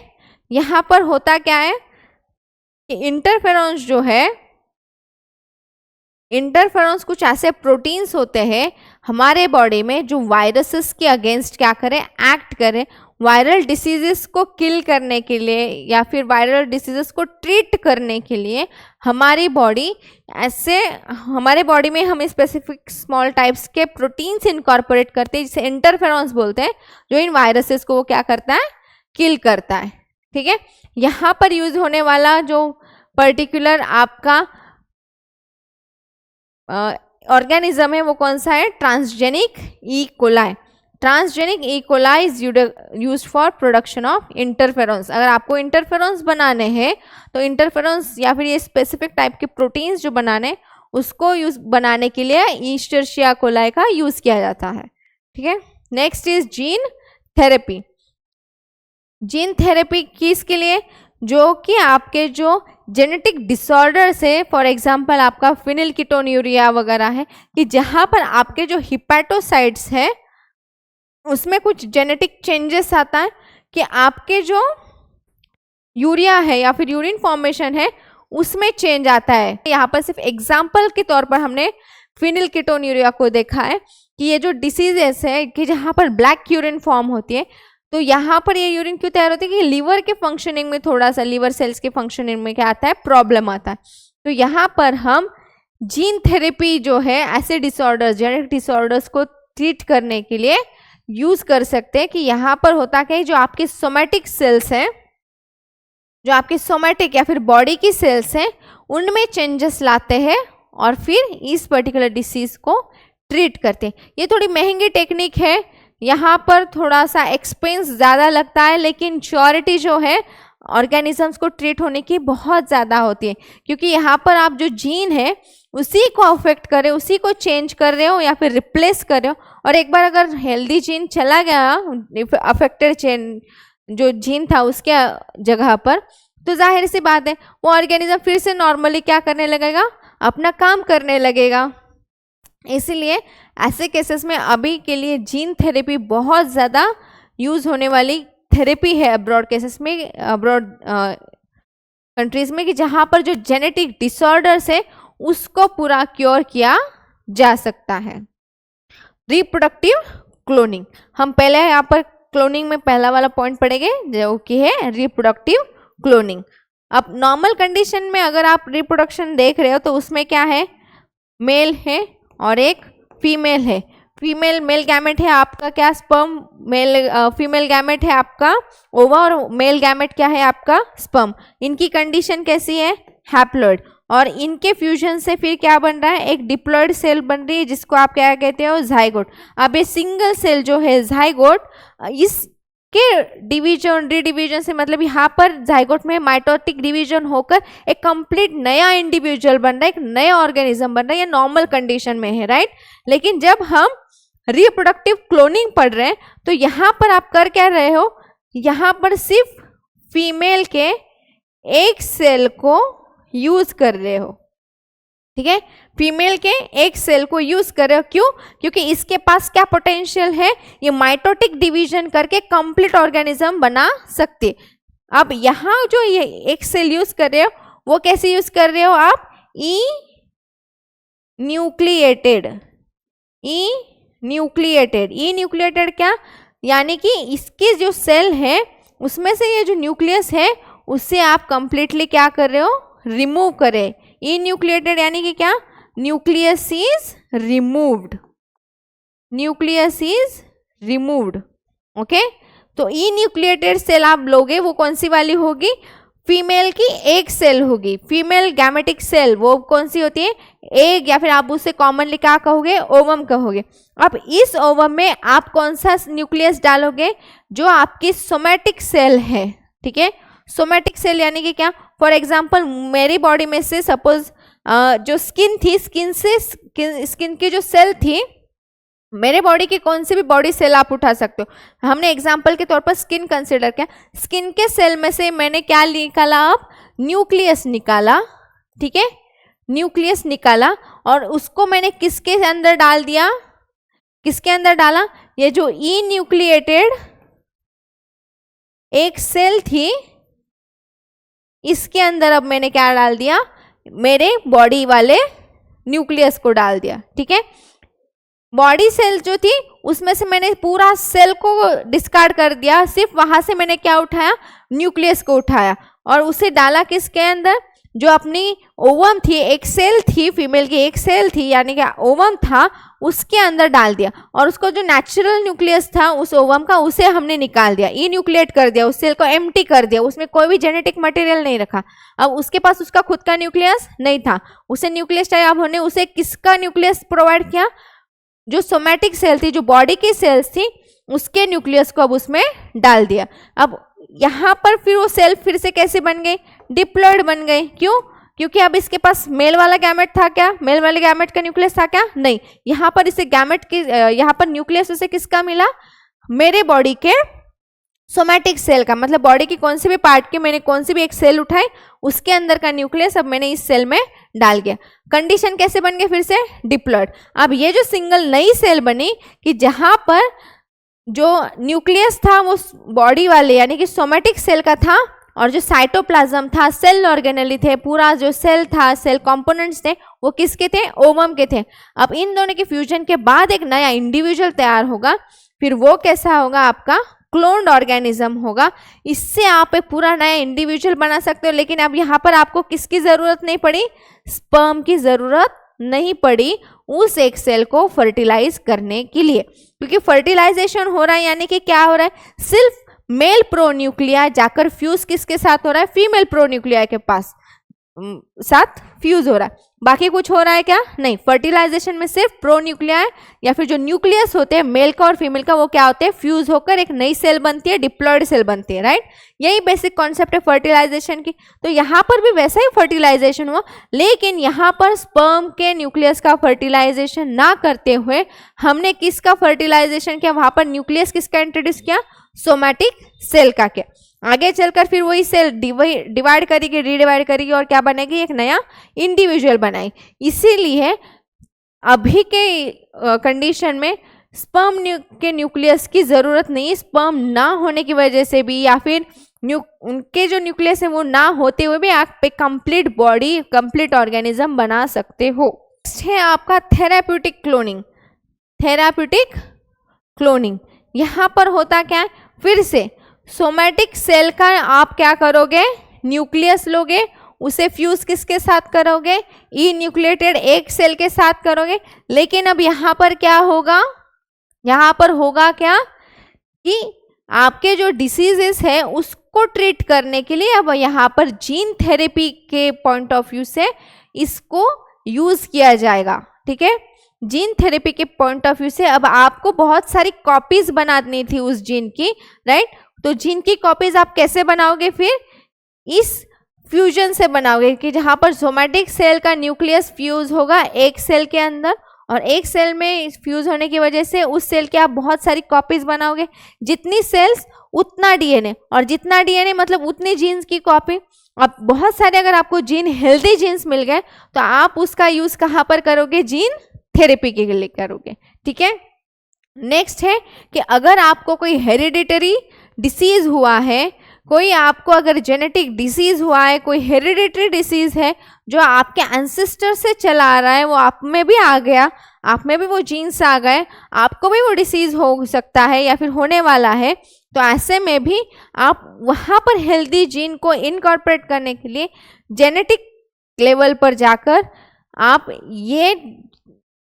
यहाँ पर होता क्या है कि इंटरफेरॉन्स जो है, इंटरफेरॉन्स कुछ ऐसे प्रोटीन्स होते हैं हमारे बॉडी में जो वायरसेस के अगेंस्ट क्या करें, एक्ट करें, वायरल डिसीजेस को किल करने के लिए या फिर वायरल डिसीजेस को ट्रीट करने के लिए हमारी बॉडी ऐसे, हमारे बॉडी में हम स्पेसिफिक स्मॉल टाइप्स के प्रोटीन्स इनकॉर्पोरेट करते हैं जिसे इंटरफेरॉन्स बोलते हैं, जो इन वायरसेस को वो क्या करता है, किल करता है। ठीक है, यहाँ पर यूज होने वाला जो पर्टिकुलर आपका ऑर्गेनिज्म है वो कौन सा है, transgenic E coli. Transgenic E coli is used for production of interferons. अगर आपको इंटरफेरॉन्स बनाने हैं तो इंटरफेरॉन्स या फिर ये स्पेसिफिक टाइप के प्रोटीन्स जो बनाने, उसको यूज बनाने के लिए ईस्चर्शिया कोलाई का यूज किया जाता है। ठीक है, next is gene therapy. Gene therapy किसके लिए, जो कि आपके जो जेनेटिक डिसऑर्डर्स है, फॉर एग्जांपल आपका फिनिलकीटोन्यूरिया वगैरह है, कि जहाँ पर आपके जो हिपैटोसाइट्स है उसमें कुछ जेनेटिक चेंजेस आता है कि आपके जो यूरिया है या फिर यूरिन फॉर्मेशन है उसमें चेंज आता है। यहाँ पर सिर्फ एग्जाम्पल के तौर पर हमने फिनिलकीटोन्यूरिया को देखा है कि ये जो डिसीजेस है कि जहाँ पर ब्लैक यूरिन फॉर्म होती है, तो यहाँ पर ये यूरिन क्यों तैयार होती है कि लीवर के फंक्शनिंग में थोड़ा सा, लीवर सेल्स के फंक्शनिंग में क्या आता है, प्रॉब्लम आता है। तो यहाँ पर हम जीन थेरेपी जो है ऐसे डिसऑर्डर्स, जेनेटिक डिसऑर्डर्स को ट्रीट करने के लिए यूज कर सकते हैं कि यहाँ पर होता क्या है, जो आपके सोमैटिक सेल्स हैं, जो आपके सोमैटिक या फिर बॉडी की सेल्स हैं, उनमें चेंजेस लाते हैं और फिर इस पर्टिकुलर डिसीज को ट्रीट करते हैं। ये थोड़ी महंगी टेक्निक है, यहाँ पर थोड़ा सा एक्सपेंस ज़्यादा लगता है, लेकिन श्योरिटी जो है ऑर्गेनिजम्स को ट्रीट होने की बहुत ज़्यादा होती है, क्योंकि यहाँ पर आप जो जीन है उसी को अफेक्ट कर रहे हो, उसी को चेंज कर रहे हो या फिर रिप्लेस कर रहे हो। और एक बार अगर हेल्दी जीन चला गया, अफेक्टेड जो जीन था उसके जगह पर, तो जाहिर सी बात है वो ऑर्गेनिज्म फिर से नॉर्मली क्या करने लगेगा, अपना काम करने लगेगा। इसीलिए ऐसे केसेस में अभी के लिए जीन थेरेपी बहुत ज़्यादा यूज़ होने वाली थेरेपी है अब्रॉड केसेस में, अब्रॉड कंट्रीज़ में, कि जहाँ पर जो जेनेटिक डिसऑर्डर्स है उसको पूरा क्योर किया जा सकता है। रिप्रोडक्टिव क्लोनिंग, हम पहले यहाँ पर क्लोनिंग में पहला वाला पॉइंट पढ़ेंगे जो कि है रिप्रोडक्टिव क्लोनिंग। अब नॉर्मल कंडीशन में अगर आप रिप्रोडक्शन देख रहे हो तो उसमें क्या है, मेल है और एक फीमेल है। फीमेल मेल गैमेट है आपका क्या, स्पर्म, मेल फीमेल गैमेट है आपका ओवा, और मेल गैमेट क्या है आपका स्पर्म। इनकी कंडीशन कैसी है, हैप्लॉइड, और इनके फ्यूजन से फिर क्या बन रहा है, एक डिप्लॉइड सेल बन रही है जिसको आप क्या कहते हो, जाइगोट। अब ये सिंगल सेल जो है जाइगोट, इसके डिवीजन रिडिवीजन से मतलब यहाँ पर जाइगोट में माइटोटिक डिवीजन होकर एक कंप्लीट नया इंडिविजुअल बन रहा है, एक नया ऑर्गेनिज्म बन रहा है। ये नॉर्मल कंडीशन में है, राइट। लेकिन जब हम रिप्रोडक्टिव क्लोनिंग पढ़ रहे हैं तो यहाँ पर आप कर क्या रहे हो, यहाँ पर सिर्फ फीमेल के एक सेल को यूज कर रहे हो, ठीक है, फीमेल के एक सेल को यूज कर रहे हो। क्यों, क्योंकि इसके पास क्या पोटेंशियल है, ये माइटोटिक डिवीजन करके कंप्लीट ऑर्गेनिज्म बना सकती। अब यहाँ जो ये एक सेल यूज कर रहे हो वो कैसे यूज कर रहे हो आप, ई न्यूक्लिएटेड क्या, यानी कि इसकी जो सेल है उसमें से ये जो न्यूक्लियस है उससे आप कंप्लीटली क्या कर रहे हो, रिमूव करें। ई न्यूक्लिएटेड यानी कि क्या, न्यूक्लियस इज रिमूव्ड, ओके। तो ई न्यूक्लिएटेड सेल आप लोगे, वो कौन सी वाली होगी, फीमेल की एक सेल होगी, फीमेल गैमेटिक सेल। वो कौन सी होती है, एग, या फिर आप उसे कॉमनली क्या कहोगे, ओवम कहोगे। अब इस ओवम में आप कौन सा न्यूक्लियस डालोगे, जो आपकी सोमैटिक सेल है, ठीक है। सोमैटिक सेल यानी कि क्या, फॉर एग्जाम्पल मेरी बॉडी में से सपोज जो स्किन थी, स्किन की जो सेल थी, मेरे बॉडी की कौन सी भी बॉडी सेल आप उठा सकते हो। हमने एग्जाम्पल के तौर पर स्किन कंसिडर किया, स्किन के सेल में से मैंने क्या निकाला, आप न्यूक्लियस निकाला, ठीक है, न्यूक्लियस निकाला, और उसको मैंने किसके अंदर डाल दिया, किसके अंदर डाला, ये जो ई न्यूक्लिएटेड एक सेल थी इसके अंदर अब मैंने क्या डाल दिया, मेरे बॉडी वाले न्यूक्लियस को डाल दिया, ठीक है। बॉडी सेल जो थी उसमें से मैंने पूरा सेल को डिस्कार्ड कर दिया, सिर्फ वहां से मैंने क्या उठाया, न्यूक्लियस को उठाया, और उसे डाला किसके अंदर, जो अपनी ओवम थी, एक सेल थी, फीमेल की एक सेल थी, यानी कि ओवम था, उसके अंदर डाल दिया, और उसको जो नेचुरल न्यूक्लियस था उस ओवम का उसे हमने निकाल दिया, ई न्यूक्लिएट कर दिया, उस सेल को एम्प्टी कर दिया, उसमें कोई भी जेनेटिक मटेरियल नहीं रखा। अब उसके पास उसका खुद का न्यूक्लियस नहीं था, उसे न्यूक्लियस चाहिए, अब हमने उसे किसका न्यूक्लियस प्रोवाइड किया, जो सोमैटिक सेल थी, जो बॉडी की सेल्स थी, उसके न्यूक्लियस को अब उसमें डाल दिया। अब यहाँ पर फिर वो सेल फिर से कैसे बन गई, डिप्लॉइड बन गई। क्यों, क्योंकि अब इसके पास मेल वाला गैमेट था क्या, मेल वाले गैमेट का न्यूक्लियस था क्या, नहीं। यहाँ पर इसे गैमेट की यहाँ पर न्यूक्लियस उसे किसका मिला, मेरे बॉडी के सोमैटिक सेल का, मतलब बॉडी की कौन सी भी पार्ट के मैंने कौन सी भी एक सेल उठाई, उसके अंदर का न्यूक्लियस अब मैंने इस सेल में डाल दिया। कंडीशन कैसे बन गई, फिर से डिप्लॉइड। अब ये जो सिंगल नई सेल बनी कि जहां पर जो न्यूक्लियस था वो बॉडी वाले यानी कि सोमैटिक सेल का था, और जो साइटोप्लाज्म था, सेल ऑर्गेनेली थे, पूरा जो सेल था, सेल कंपोनेंट्स थे, वो किसके थे, ओवम के थे। अब इन दोनों के फ्यूजन के बाद एक नया इंडिविजुअल तैयार होगा, फिर वो कैसा होगा, आपका क्लोन्ड ऑर्गेनिज्म होगा। इससे आप एक पूरा नया इंडिविजुअल बना सकते हो। लेकिन अब यहाँ पर आपको किसकी ज़रूरत नहीं पड़ी, स्पर्म की ज़रूरत नहीं पड़ी, उस एक सेल को फर्टिलाइज करने के लिए, क्योंकि फर्टिलाइजेशन हो रहा है यानी कि क्या हो रहा है, सिर्फ मेल प्रोन्यूक्लिया जाकर फ्यूज किसके साथ हो रहा है, फीमेल प्रोन्यूक्लिया के पास साथ फ्यूज हो रहा है, बाकी कुछ हो रहा है क्या, नहीं। फर्टिलाइजेशन में सिर्फ प्रोन्यूक्लिया या फिर जो न्यूक्लियस होते हैं मेल का और फीमेल का, वो क्या होते हैं, फ्यूज होकर एक नई सेल बनती है, डिप्लॉयड सेल बनती है, राइट। यही बेसिक कॉन्सेप्ट है फर्टिलाइजेशन की। तो यहाँ पर भी वैसा ही फर्टिलाइजेशन हुआ, लेकिन यहाँ पर स्पर्म के न्यूक्लियस का फर्टिलाइजेशन ना करते हुए हमने किसका फर्टिलाइजेशन किया, वहां पर न्यूक्लियस किसका इंट्रोड्यूस किया, सोमैटिक सेल का। क्या आगे चलकर फिर वही सेल डिवाइड करेगी, रीडिवाइड करेगी और क्या बनेगी, एक नया इंडिविजुअल बनाई। इसीलिए अभी के कंडीशन में स्पर्म के न्यूक्लियस की जरूरत नहीं, स्पर्म ना होने की वजह से भी या फिर उनके जो न्यूक्लियस है वो ना होते हुए भी आप एक कंप्लीट बॉडी, कंप्लीट ऑर्गेनिज्म बना सकते हो। नेक्स्ट है आपका थेराप्यूटिक क्लोनिंग। थेराप्यूटिक क्लोनिंग यहाँ पर होता क्या है, फिर से सोमैटिक सेल का आप क्या करोगे, न्यूक्लियस लोगे, उसे फ्यूज किसके साथ करोगे, ई न्यूक्लिएटेड एक सेल के साथ करोगे। लेकिन अब यहाँ पर क्या होगा, यहाँ पर होगा क्या कि आपके जो डिसीजेस है उसको ट्रीट करने के लिए अब यहाँ पर जीन थेरेपी के पॉइंट ऑफ व्यू से इसको यूज किया जाएगा, ठीक है। जीन थेरेपी के पॉइंट ऑफ व्यू से अब आपको बहुत सारी कॉपीज बनानी थी उस जीन की, राइट। तो जीन की कॉपीज आप कैसे बनाओगे, फिर इस फ्यूजन से बनाओगे कि जहां पर सोमैटिक सेल का न्यूक्लियस फ्यूज होगा एक सेल के अंदर, और एक सेल में फ्यूज होने की वजह से उस सेल के आप बहुत सारी कॉपीज बनाओगे। जितनी सेल्स उतना डीएनए, और जितना डीएनए मतलब उतनी जीन्स की कॉपी। अब बहुत सारे अगर आपको जीन, हेल्दी जीन्स मिल गए तो आप उसका यूज कहाँ पर करोगे, जीन थेरेपी के लिए करोगे, ठीक है। नेक्स्ट है कि अगर आपको कोई हेरिडिटरी डिसीज हुआ है, कोई आपको अगर जेनेटिक डिसीज हुआ है, कोई हेरिडिटरी डिसीज है जो आपके एंसेस्टर से चला आ रहा है, वो आप में भी आ गया, आप में भी वो जीन्स आ गए, आपको भी वो डिसीज हो सकता है या फिर होने वाला है, तो ऐसे में भी आप वहाँ पर हेल्दी जीन को इनकॉर्पोरेट करने के लिए जेनेटिक लेवल पर जाकर आप ये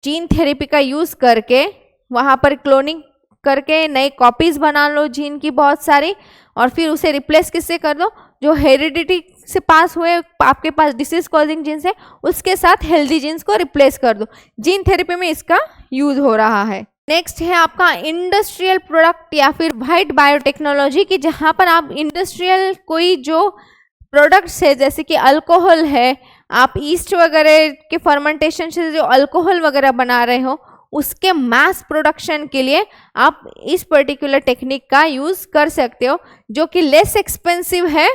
जीन थेरेपी का यूज़ करके वहाँ पर क्लोनिंग करके नई कॉपीज बना लो जीन की बहुत सारी, और फिर उसे रिप्लेस किससे कर दो, जो हेरिडिटी से पास हुए आपके पास डिसीज कॉजिंग जीन्स है उसके साथ हेल्दी जीन्स को रिप्लेस कर दो। जीन थेरेपी में इसका यूज हो रहा है। नेक्स्ट है आपका इंडस्ट्रियल प्रोडक्ट या फिर वाइट बायोटेक्नोलॉजी की, जहाँ पर आप इंडस्ट्रियल कोई जो प्रोडक्ट्स है जैसे कि अल्कोहल है, आप ईस्ट वगैरह के फर्मेंटेशन से जो अल्कोहल वगैरह बना रहे हो उसके मास प्रोडक्शन के लिए आप इस पर्टिकुलर टेक्निक का यूज कर सकते हो, जो कि लेस एक्सपेंसिव है,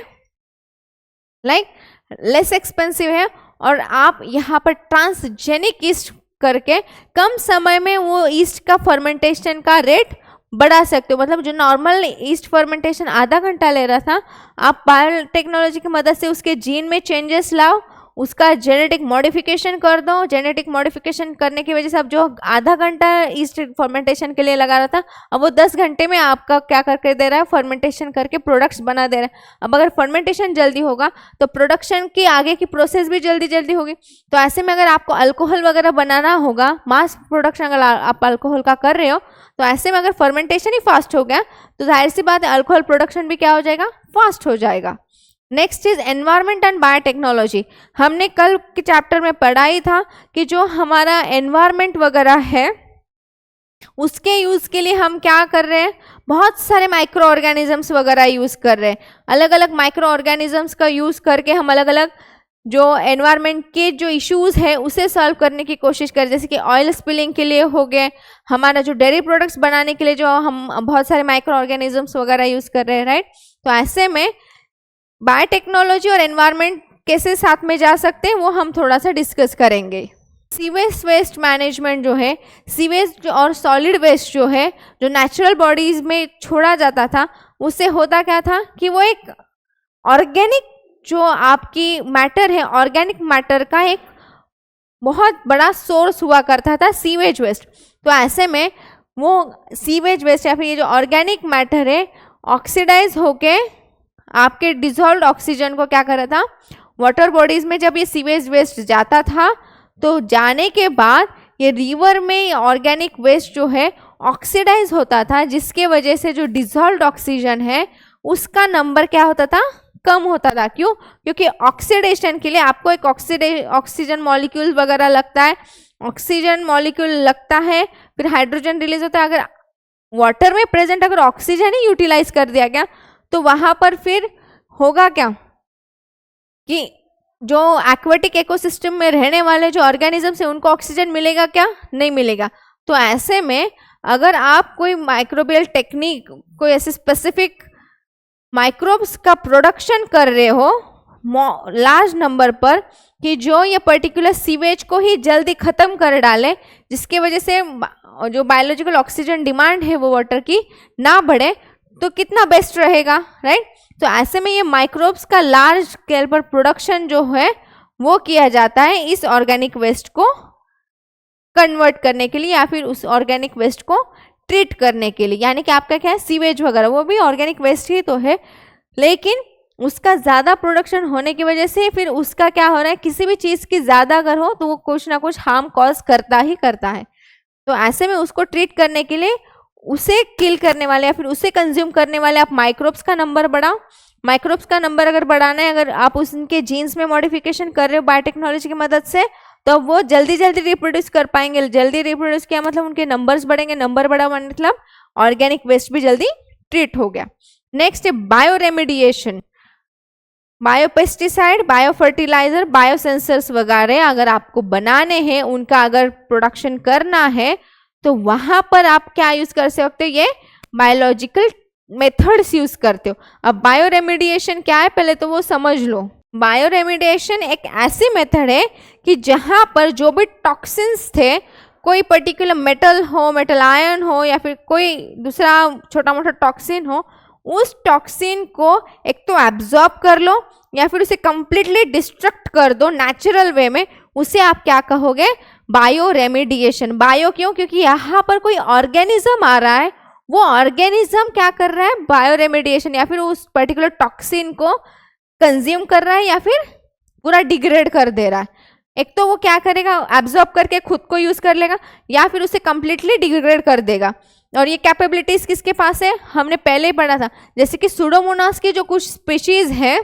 लेस एक्सपेंसिव है, और आप यहाँ पर ट्रांसजेनिक ईस्ट करके कम समय में वो ईस्ट का फर्मेंटेशन का रेट बढ़ा सकते हो। मतलब जो नॉर्मल ईस्ट फर्मेंटेशन आधा घंटा ले रहा था, आप बायोटेक्नोलॉजी की मदद से उसके जीन में चेंजेस लाओ, उसका जेनेटिक मॉडिफिकेशन कर दो। जेनेटिक मॉडिफिकेशन करने की वजह से अब जो आधा घंटा ईस्ट फर्मेंटेशन के लिए लगा रहा था, अब वो 10 घंटे में आपका क्या करके दे रहा है, फर्मेंटेशन करके प्रोडक्ट्स बना दे रहा है। अब अगर फर्मेंटेशन जल्दी होगा तो प्रोडक्शन की आगे की प्रोसेस भी जल्दी जल्दी होगी। तो ऐसे में अगर आपको अल्कोहल वगैरह बनाना होगा, मास प्रोडक्शन अगर आप अल्कोहल का कर रहे हो, तो ऐसे में अगर फर्मेंटेशन ही फास्ट हो गया तो जाहिर सी बात है अल्कोहल प्रोडक्शन भी क्या हो जाएगा, फास्ट हो जाएगा। Next is environment and biotechnology. हमने कल के चैप्टर में पढ़ा ही था कि जो हमारा एनवायरनमेंट वगैरह है उसके यूज के लिए हम क्या कर रहे हैं, बहुत सारे माइक्रो ऑर्गेनिजम्स वगैरह यूज कर रहे हैं। अलग अलग माइक्रो ऑर्गेनिजम्स का यूज करके हम अलग अलग जो एनवायरनमेंट के जो इश्यूज है उसे सॉल्व करने की कोशिश करें। जैसे कि ऑयल स्पिलिंग के लिए हो गए, हमारा जो डेयरी प्रोडक्ट्स बनाने के लिए जो हम बहुत सारे माइक्रो ऑर्गेनिजम्स वगैरह यूज कर रहे हैं, राइट। तो ऐसे में बायोटेक्नोलॉजी और एनवायरनमेंट कैसे साथ में जा सकते हैं वो हम थोड़ा सा डिस्कस करेंगे। सीवेज वेस्ट मैनेजमेंट जो है, सीवेज और सॉलिड वेस्ट जो है जो नेचुरल बॉडीज में छोड़ा जाता था, उससे होता क्या था कि वो एक ऑर्गेनिक जो आपकी मैटर है, ऑर्गेनिक मैटर का एक बहुत बड़ा सोर्स हुआ करता था सीवेज वेस्ट। तो ऐसे में वो सीवेज वेस्ट या फिर ये जो ऑर्गेनिक मैटर है ऑक्सीडाइज होके आपके डिजॉल्व्ड ऑक्सीजन को क्या कर रहा था, वाटर बॉडीज में जब ये सीवेज वेस्ट जाता था तो जाने के बाद ये रिवर में ऑर्गेनिक वेस्ट जो है ऑक्सीडाइज होता था, जिसके वजह से जो डिजॉल्व्ड ऑक्सीजन है उसका नंबर क्या होता था, कम होता था। क्यों? क्योंकि ऑक्सीडेशन के लिए आपको एक ऑक्सीजन मॉलिक्यूल वगैरह लगता है, ऑक्सीजन मॉलिक्यूल लगता है, फिर हाइड्रोजन रिलीज होता है। अगर वाटर में प्रेजेंट अगर ऑक्सीजन ही यूटिलाइज कर दिया गया तो वहां पर फिर होगा क्या कि जो एक्वेटिक इकोसिस्टम में रहने वाले जो ऑर्गेनिजम्स है उनको ऑक्सीजन मिलेगा क्या? नहीं मिलेगा। तो ऐसे में अगर आप कोई माइक्रोबियल टेक्निक, कोई ऐसे स्पेसिफिक माइक्रोब्स का प्रोडक्शन कर रहे हो लार्ज नंबर पर, कि जो ये पर्टिकुलर सीवेज को ही जल्दी खत्म कर डाले, जिसके वजह से जो बायोलॉजिकल ऑक्सीजन डिमांड है वो वाटर की ना बढ़े, तो कितना बेस्ट रहेगा, राइट? तो ऐसे में ये माइक्रोब्स का लार्ज स्केल पर प्रोडक्शन जो है वो किया जाता है इस ऑर्गेनिक वेस्ट को कन्वर्ट करने के लिए या फिर उस ऑर्गेनिक वेस्ट को ट्रीट करने के लिए। यानी कि आपका क्या है, सीवेज वगैरह वो भी ऑर्गेनिक वेस्ट ही तो है, लेकिन उसका ज़्यादा प्रोडक्शन होने की वजह से फिर उसका क्या हो रहा है, किसी भी चीज़ की ज़्यादा अगर हो तो वो कुछ ना कुछ हार्म कॉज करता ही करता है। तो ऐसे में उसको ट्रीट करने के लिए उसे किल करने वाले या फिर उसे कंज्यूम करने वाले आप माइक्रोब्स का नंबर बढ़ाओ। माइक्रोब्स का नंबर अगर बढ़ाना है, अगर आप उनके जीन्स में मॉडिफिकेशन कर रहे हो बायोटेक्नोलॉजी की मदद से, तो वो जल्दी जल्दी रिप्रोड्यूस कर पाएंगे। जल्दी रिप्रोड्यूस किया मतलब उनके नंबर्स बढ़ेंगे, नंबर बढ़ा मतलब ऑर्गेनिक वेस्ट भी जल्दी ट्रीट हो गया। नेक्स्ट है bio remediation. Biopesticide, bio fertiliser, biosensors वगैरह अगर आपको बनाने हैं, उनका अगर प्रोडक्शन करना है, तो वहां पर आप क्या यूज कर सकते हो, ये बायोलॉजिकल मेथड्स यूज करते हो। अब बायो रेमिडिएशन क्या है पहले तो वो समझ लो। बायो रेमिडिएशन एक ऐसी मेथड है कि जहां पर जो भी टॉक्सिन्स थे, कोई पर्टिकुलर मेटल हो, मेटल आयन हो या फिर कोई दूसरा छोटा मोटा टॉक्सिन हो, उस टॉक्सिन को एक तो एब्जॉर्ब कर लो या फिर उसे कंप्लीटली डिस्ट्रक्ट कर दो नेचुरल वे में, उसे आप क्या कहोगे, बायो रेमिडिएशन। बायो क्यों? क्योंकि यहाँ पर कोई ऑर्गेनिज्म आ रहा है, वो ऑर्गेनिज्म क्या कर रहा है, बायो रेमिडिएशन, या फिर उस पर्टिकुलर टॉक्सिन को कंज्यूम कर रहा है या फिर पूरा डिग्रेड कर दे रहा है। एक तो वो क्या करेगा, एब्जॉर्ब करके खुद को यूज कर लेगा या फिर उसे कंप्लीटली डिग्रेड कर देगा। और ये कैपेबिलिटीज किसके पास है, हमने पहले ही पढ़ा था, जैसे कि सुडोमोनास की जो कुछ स्पीशीज है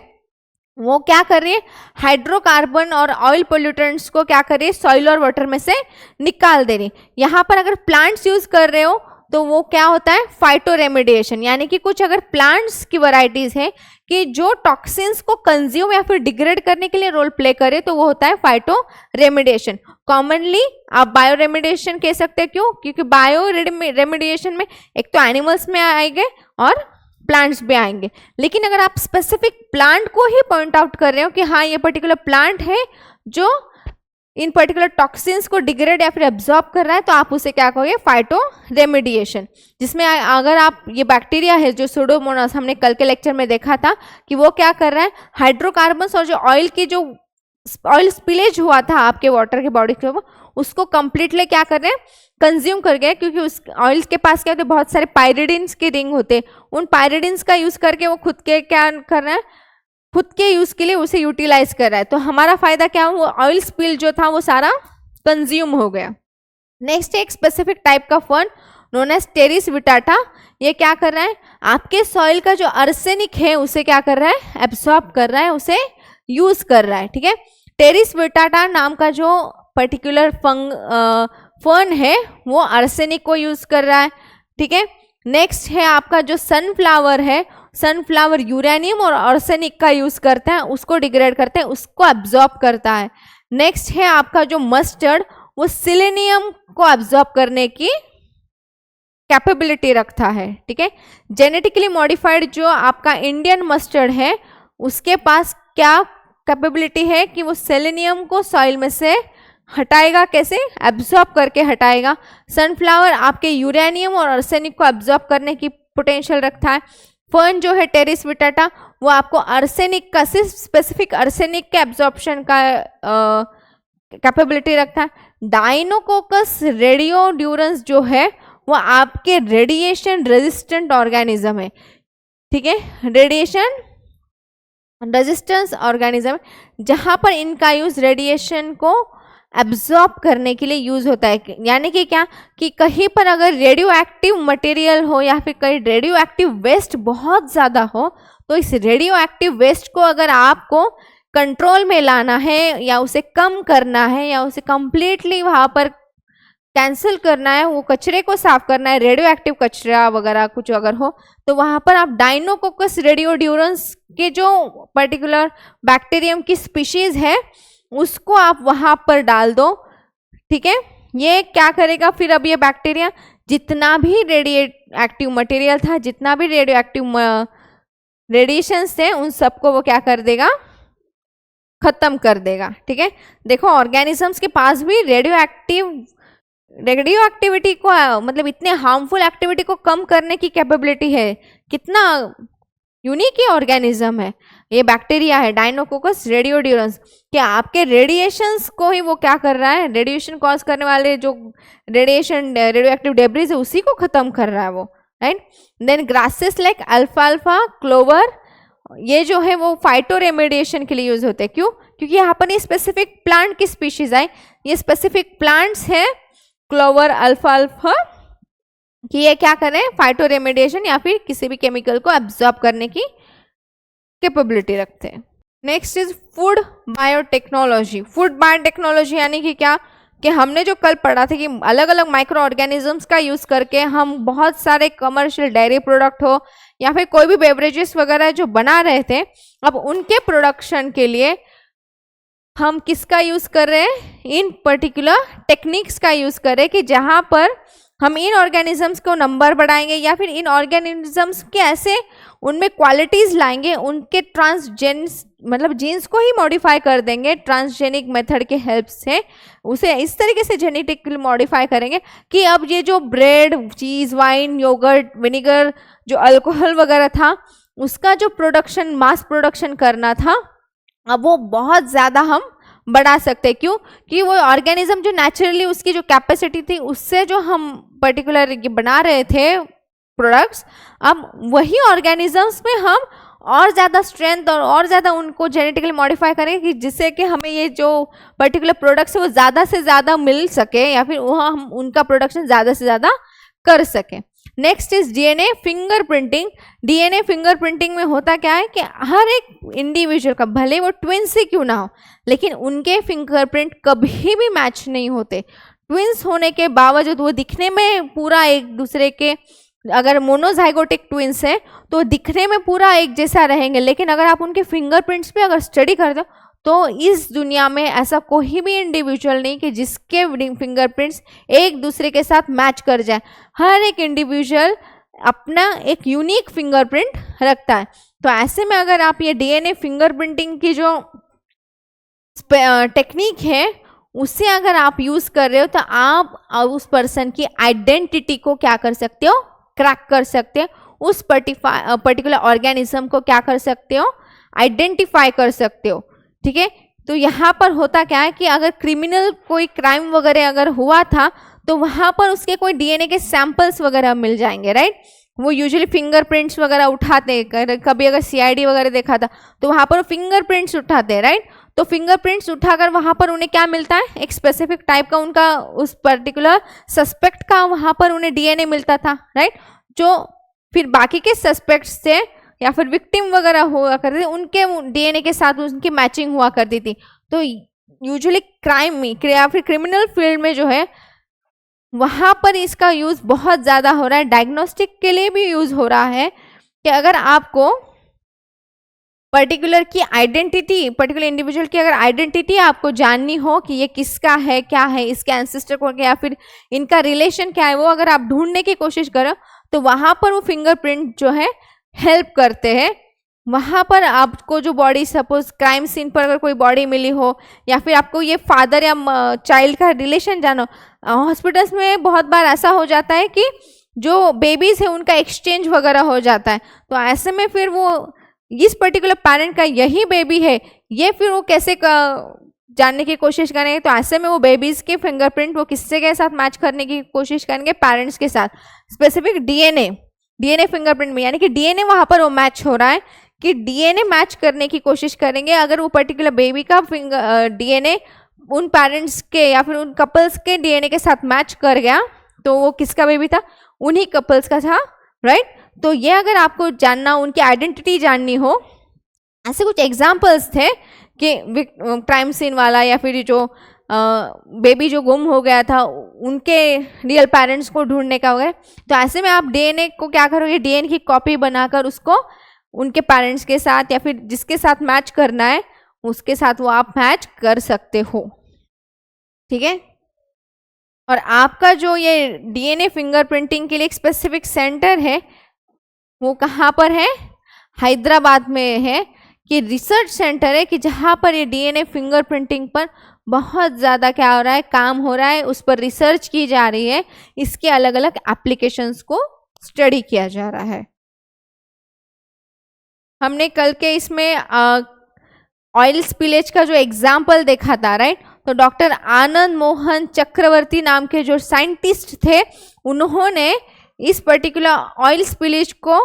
वो क्या कर रही है, हाइड्रोकार्बन और ऑयल पोल्यूटेंट्स को क्या कर रही है, सॉइल और वाटर में से निकाल दे रही। यहाँ पर अगर प्लांट्स यूज कर रहे हो तो वो क्या होता है, फाइटो रेमिडिएशन। यानी कि कुछ अगर प्लांट्स की वैरायटीज है कि जो टॉक्सिन्स को कंज्यूम या फिर डिग्रेड करने के लिए रोल प्ले करे, तो वो होता है फाइटो रेमिडिएशन। कॉमनली आप बायो रेमिडिएशन कह सकते हैं। क्यों? क्योंकि बायो रेमिडिएशन में एक तो एनिमल्स में आएंगे और प्लांट्स भी आएंगे, लेकिन अगर आप स्पेसिफिक प्लांट को ही पॉइंट आउट कर रहे हो कि हाँ ये पर्टिकुलर प्लांट है जो इन पर्टिकुलर टॉक्सिन्स को डिग्रेड या फिर एब्जॉर्ब कर रहा है, तो आप उसे क्या कहोगे, फाइटो रेमिडिएशन। जिसमें अगर आप ये बैक्टीरिया है जो सुडोमोनास, हमने कल के लेक्चर में देखा था कि वो क्या कर रहा है, हाइड्रोकार्बन्स और जो ऑयल की जो ऑयल स्पिलेज हुआ था आपके वाटर के बॉडी के ऊपर, उसको कंप्लीटली क्या कर रहे हैं, कंज्यूम कर गए। क्योंकि उस ऑयल के पास क्या होते हैं, बहुत सारे पायरिडिन्स के रिंग होते हैं, उन पायरिडिन्स का यूज करके वो खुद के क्या कर रहे हैं, खुद के यूज के लिए उसे यूटिलाइज कर रहा है। तो हमारा फायदा क्या हुआ, ऑयल स्पिल जो था वो सारा कंज्यूम हो गया। नेक्स्ट एक स्पेसिफिक टाइप का फर्न नोन एज टेरिस विटाटा। ये क्या कर रहा है, आपके सॉइल का जो आर्सेनिक है उसे क्या कर रहा है, एब्सॉर्ब कर रहा है, उसे यूज कर रहा है। ठीक है, टेरिस विटाटा नाम का जो पर्टिकुलर फर्न है वो आर्सेनिक को यूज कर रहा है। ठीक है, नेक्स्ट है आपका जो सनफ्लावर है, सनफ्लावर यूरेनियम और आर्सेनिक का यूज करता है, उसको डिग्रेड करते हैं, उसको एब्जॉर्ब करता है। नेक्स्ट है आपका जो मस्टर्ड, वो सिलेनियम को एब्जॉर्ब करने की कैपेबिलिटी रखता है। ठीक है, जेनेटिकली मॉडिफाइड जो आपका इंडियन मस्टर्ड है उसके पास क्या कैपेबिलिटी है कि वो सेलेनियम को सॉइल में से हटाएगा, कैसे, एब्जॉर्ब करके हटाएगा। सनफ्लावर आपके यूरेनियम और आर्सेनिक को एब्जॉर्ब करने की पोटेंशियल रखता है। फर्न जो है टेरिस विटाटा, वो आपको आर्सेनिक का, सिर्फ स्पेसिफिक आर्सेनिक के एब्जॉर्प्शन का कैपेबिलिटी रखता है। डाइनोकोकस रेडियोड्यूरेंस जो है वो आपके रेडिएशन रेजिस्टेंट ऑर्गेनिज्म है। ठीक है, रेडिएशन रेजिस्टेंस ऑर्गेनिज्म, जहां पर इनका यूज रेडिएशन को एब्जॉर्ब करने के लिए यूज होता है। यानी कि क्या, कि कहीं पर अगर रेडियो एक्टिव मटेरियल हो या फिर कहीं रेडियो एक्टिव वेस्ट बहुत ज़्यादा हो, तो इस रेडियो एक्टिव वेस्ट को अगर आपको कंट्रोल में लाना है या उसे कम करना है या उसे कंप्लीटली वहाँ पर कैंसिल करना है, वो कचरे को साफ करना है, रेडियो एक्टिव कचरा वगैरह कुछ अगर हो, तो वहाँ पर आप डायनोकोकस रेडियोड्यूरेंस के जो पर्टिकुलर बैक्टीरियम की स्पीशीज है उसको आप वहाँ पर डाल दो। ठीक है, ये क्या करेगा फिर, अब ये बैक्टीरिया जितना भी रेडियो एक्टिव मटेरियल था, जितना भी रेडियो एक्टिव रेडिएशंस थे, उन सबको वो क्या कर देगा, खत्म कर देगा। ठीक है, देखो ऑर्गेनिजम्स के पास भी रेडियो एक्टिविटी को मतलब इतने हार्मफुल एक्टिविटी को कम करने की कैपेबिलिटी है। कितना यूनिक ये ऑर्गेनिज्म है, ये बैक्टीरिया है डायनोकोकस रेडियोड्यूरेंस, कि आपके रेडिएशंस को ही वो क्या कर रहा है, रेडिएशन कॉज करने वाले जो रेडियो एक्टिव डेब्रिज है उसी को खत्म कर रहा है वो, राइट। देन ग्रासेस लाइक अल्फाल्फा, क्लोवर, ये जो है वो फाइटो रेमेडिएशन के लिए यूज होते हैं। क्यों? क्योंकि यहाँ पर ये स्पेसिफिक प्लांट की स्पीशीज है, ये स्पेसिफिक प्लांट्स है क्लोवर, अल्फाल्फा, कि ये क्या करें, फाइटो रेमेडिएशन या फिर किसी भी केमिकल को एब्जॉर्ब करने की कैपेबिलिटी रखते हैं। Next is food biotechnology. Food biotechnology यानी कि क्या, कि हमने जो कल पढ़ा था कि अलग अलग माइक्रो ऑर्गेनिजम्स का यूज करके हम बहुत सारे कमर्शियल डेयरी प्रोडक्ट हो या फिर कोई भी बेवरेजेस वगैरह जो बना रहे थे, अब उनके प्रोडक्शन के लिए हम किसका यूज कर रहे हैं, इन पर्टिकुलर टेक्निक्स का यूज कर रहे हैं, कि जहां पर हम इन ऑर्गेनिजम्स को नंबर बढ़ाएंगे या फिर इन ऑर्गेनिजम्स के ऐसे उनमें क्वालिटीज लाएंगे, उनके ट्रांसजेन्स मतलब जीन्स को ही मॉडिफाई कर देंगे ट्रांसजेनिक मेथड के हेल्प से, उसे इस तरीके से जेनेटिकली मॉडिफाई करेंगे कि अब ये जो ब्रेड, चीज़, वाइन, योगर्ट, विनेगर, जो अल्कोहल वगैरह था, उसका जो प्रोडक्शन, मास प्रोडक्शन करना था, अब वो बहुत ज़्यादा हम बढ़ा सकते हैं। क्यों? कि वो ऑर्गेनिज्म जो नेचुरली उसकी जो कैपेसिटी थी उससे जो हम पर्टिकुलर बना रहे थे प्रोडक्ट्स, अब वही ऑर्गेनिजम्स में हम और ज़्यादा स्ट्रेंथ और ज़्यादा उनको जेनेटिकली मॉडिफाई करें कि जिससे कि हमें ये जो पर्टिकुलर प्रोडक्ट्स है वो ज़्यादा से ज़्यादा मिल सके या फिर वो हम उनका प्रोडक्शन ज़्यादा से ज़्यादा कर सकें। Next is DNA fingerprinting. DNA fingerprinting में होता क्या है कि हर एक इंडिविजुअल का, भले वो ट्विन्स ही क्यों ना हो, लेकिन उनके फिंगरप्रिंट कभी भी मैच नहीं होते। ट्विन्स होने के बावजूद वो दिखने में पूरा एक दूसरे के, अगर मोनोजाइगोटिक ट्विन्स है तो दिखने में पूरा एक जैसा रहेंगे, लेकिन अगर आप उनके फिंगरप्रिंट्स पे अगर स्टडी करते हो तो इस दुनिया में ऐसा कोई भी इंडिविजुअल नहीं कि जिसके फिंगरप्रिंट्स एक दूसरे के साथ मैच कर जाए। हर एक इंडिविजुअल अपना एक यूनिक फिंगरप्रिंट रखता है। तो ऐसे में अगर आप ये डीएनए फिंगरप्रिंटिंग की जो टेक्निक है उससे अगर आप यूज कर रहे हो तो आप उस पर्सन की आइडेंटिटी को क्या कर सकते हो, क्रैक कर सकते हो, उस पर्टिकुलर ऑर्गेनिज्म को क्या कर सकते हो, आइडेंटिफाई कर सकते हो। ठीक है, तो यहाँ पर होता क्या है कि अगर क्रिमिनल कोई क्राइम वगैरह अगर हुआ था तो वहाँ पर उसके कोई डीएनए के सैंपल्स वगैरह मिल जाएंगे, राइट। वो यूजुअली फिंगरप्रिंट्स वगैरह उठाते हैं, कभी अगर सीआईडी वगैरह देखा था तो वहाँ पर फिंगरप्रिंट्स उठाते हैं, राइट। तो फिंगरप्रिंट्स उठाकर वहाँ पर उन्हें क्या मिलता है, एक स्पेसिफिक टाइप का उनका उस पर्टिकुलर सस्पेक्ट का वहाँ पर उन्हें डीएनए मिलता था, राइट। जो फिर बाकी के सस्पेक्ट्स थे या फिर विक्टिम वगैरह हुआ करते थे उनके डीएनए के साथ उनकी मैचिंग हुआ करती थी। तो यूजुअली क्राइम में या फिर क्रिमिनल फील्ड में जो है वहाँ पर इसका यूज़ बहुत ज़्यादा हो रहा है। डायग्नोस्टिक के लिए भी यूज़ हो रहा है कि अगर आपको पर्टिकुलर की आइडेंटिटी, पर्टिकुलर इंडिविजुअल की अगर आइडेंटिटी आपको जाननी हो कि ये किसका है, क्या है, इसके एंसेस्टर को या फिर इनका रिलेशन क्या है, वो अगर आप ढूंढने की कोशिश करो तो वहाँ पर वो फिंगरप्रिंट जो है हेल्प करते हैं। वहाँ पर आपको जो बॉडी, सपोज क्राइम सीन पर अगर कोई बॉडी मिली हो या फिर आपको ये फादर या चाइल्ड का रिलेशन जानो, हॉस्पिटल्स में बहुत बार ऐसा हो जाता है कि जो बेबीज है उनका एक्सचेंज वगैरह हो जाता है। तो ऐसे में फिर वो इस पर्टिकुलर पेरेंट का यही बेबी है, ये फिर वो कैसे जानने की कोशिश करेंगे। तो ऐसे में वो बेबीज के फिंगरप्रिंट वो किससे के साथ मैच करने की कोशिश करेंगे, पेरेंट्स के साथ। स्पेसिफिक डीएनए फिंगरप्रिंट में, यानी कि डीएनए वहाँ पर वो मैच हो रहा है कि डीएनए मैच करने की कोशिश करेंगे। अगर वो पर्टिकुलर बेबी का डीएनए उन पेरेंट्स के या फिर उन कपल्स के डीएनए के साथ मैच कर गया तो वो किसका बेबी था, उन्हीं कपल्स का था, राइट। तो ये अगर आपको जानना, उनकी आइडेंटिटी जाननी हो, ऐसे कुछ एग्जाम्पल्स थे कि क्राइम सीन वाला या फिर जो बेबी जो गुम हो गया था उनके रियल पेरेंट्स को ढूंढने का वगैरह। तो ऐसे में आप डीएनए को क्या करोगे, डीएनए की कॉपी बनाकर उसको उनके पेरेंट्स के साथ या फिर जिसके साथ मैच करना है उसके साथ वो आप मैच कर सकते हो, ठीक है। और आपका जो ये डीएनए फिंगरप्रिंटिंग के लिए एक स्पेसिफिक सेंटर है वो कहाँ पर है, हैदराबाद में है, कि रिसर्च सेंटर है कि जहाँ पर ये डीएनए फिंगरप्रिंटिंग पर बहुत ज़्यादा क्या हो रहा है, काम हो रहा है, उस पर रिसर्च की जा रही है, इसके अलग अलग एप्लीकेशंस को स्टडी किया जा रहा है। हमने कल के इसमें ऑयल स्पिलेज का जो एग्जाम्पल देखा था, राइट। तो डॉक्टर आनंद मोहन चक्रवर्ती नाम के जो साइंटिस्ट थे उन्होंने इस पर्टिकुलर ऑयल स्पिलेज को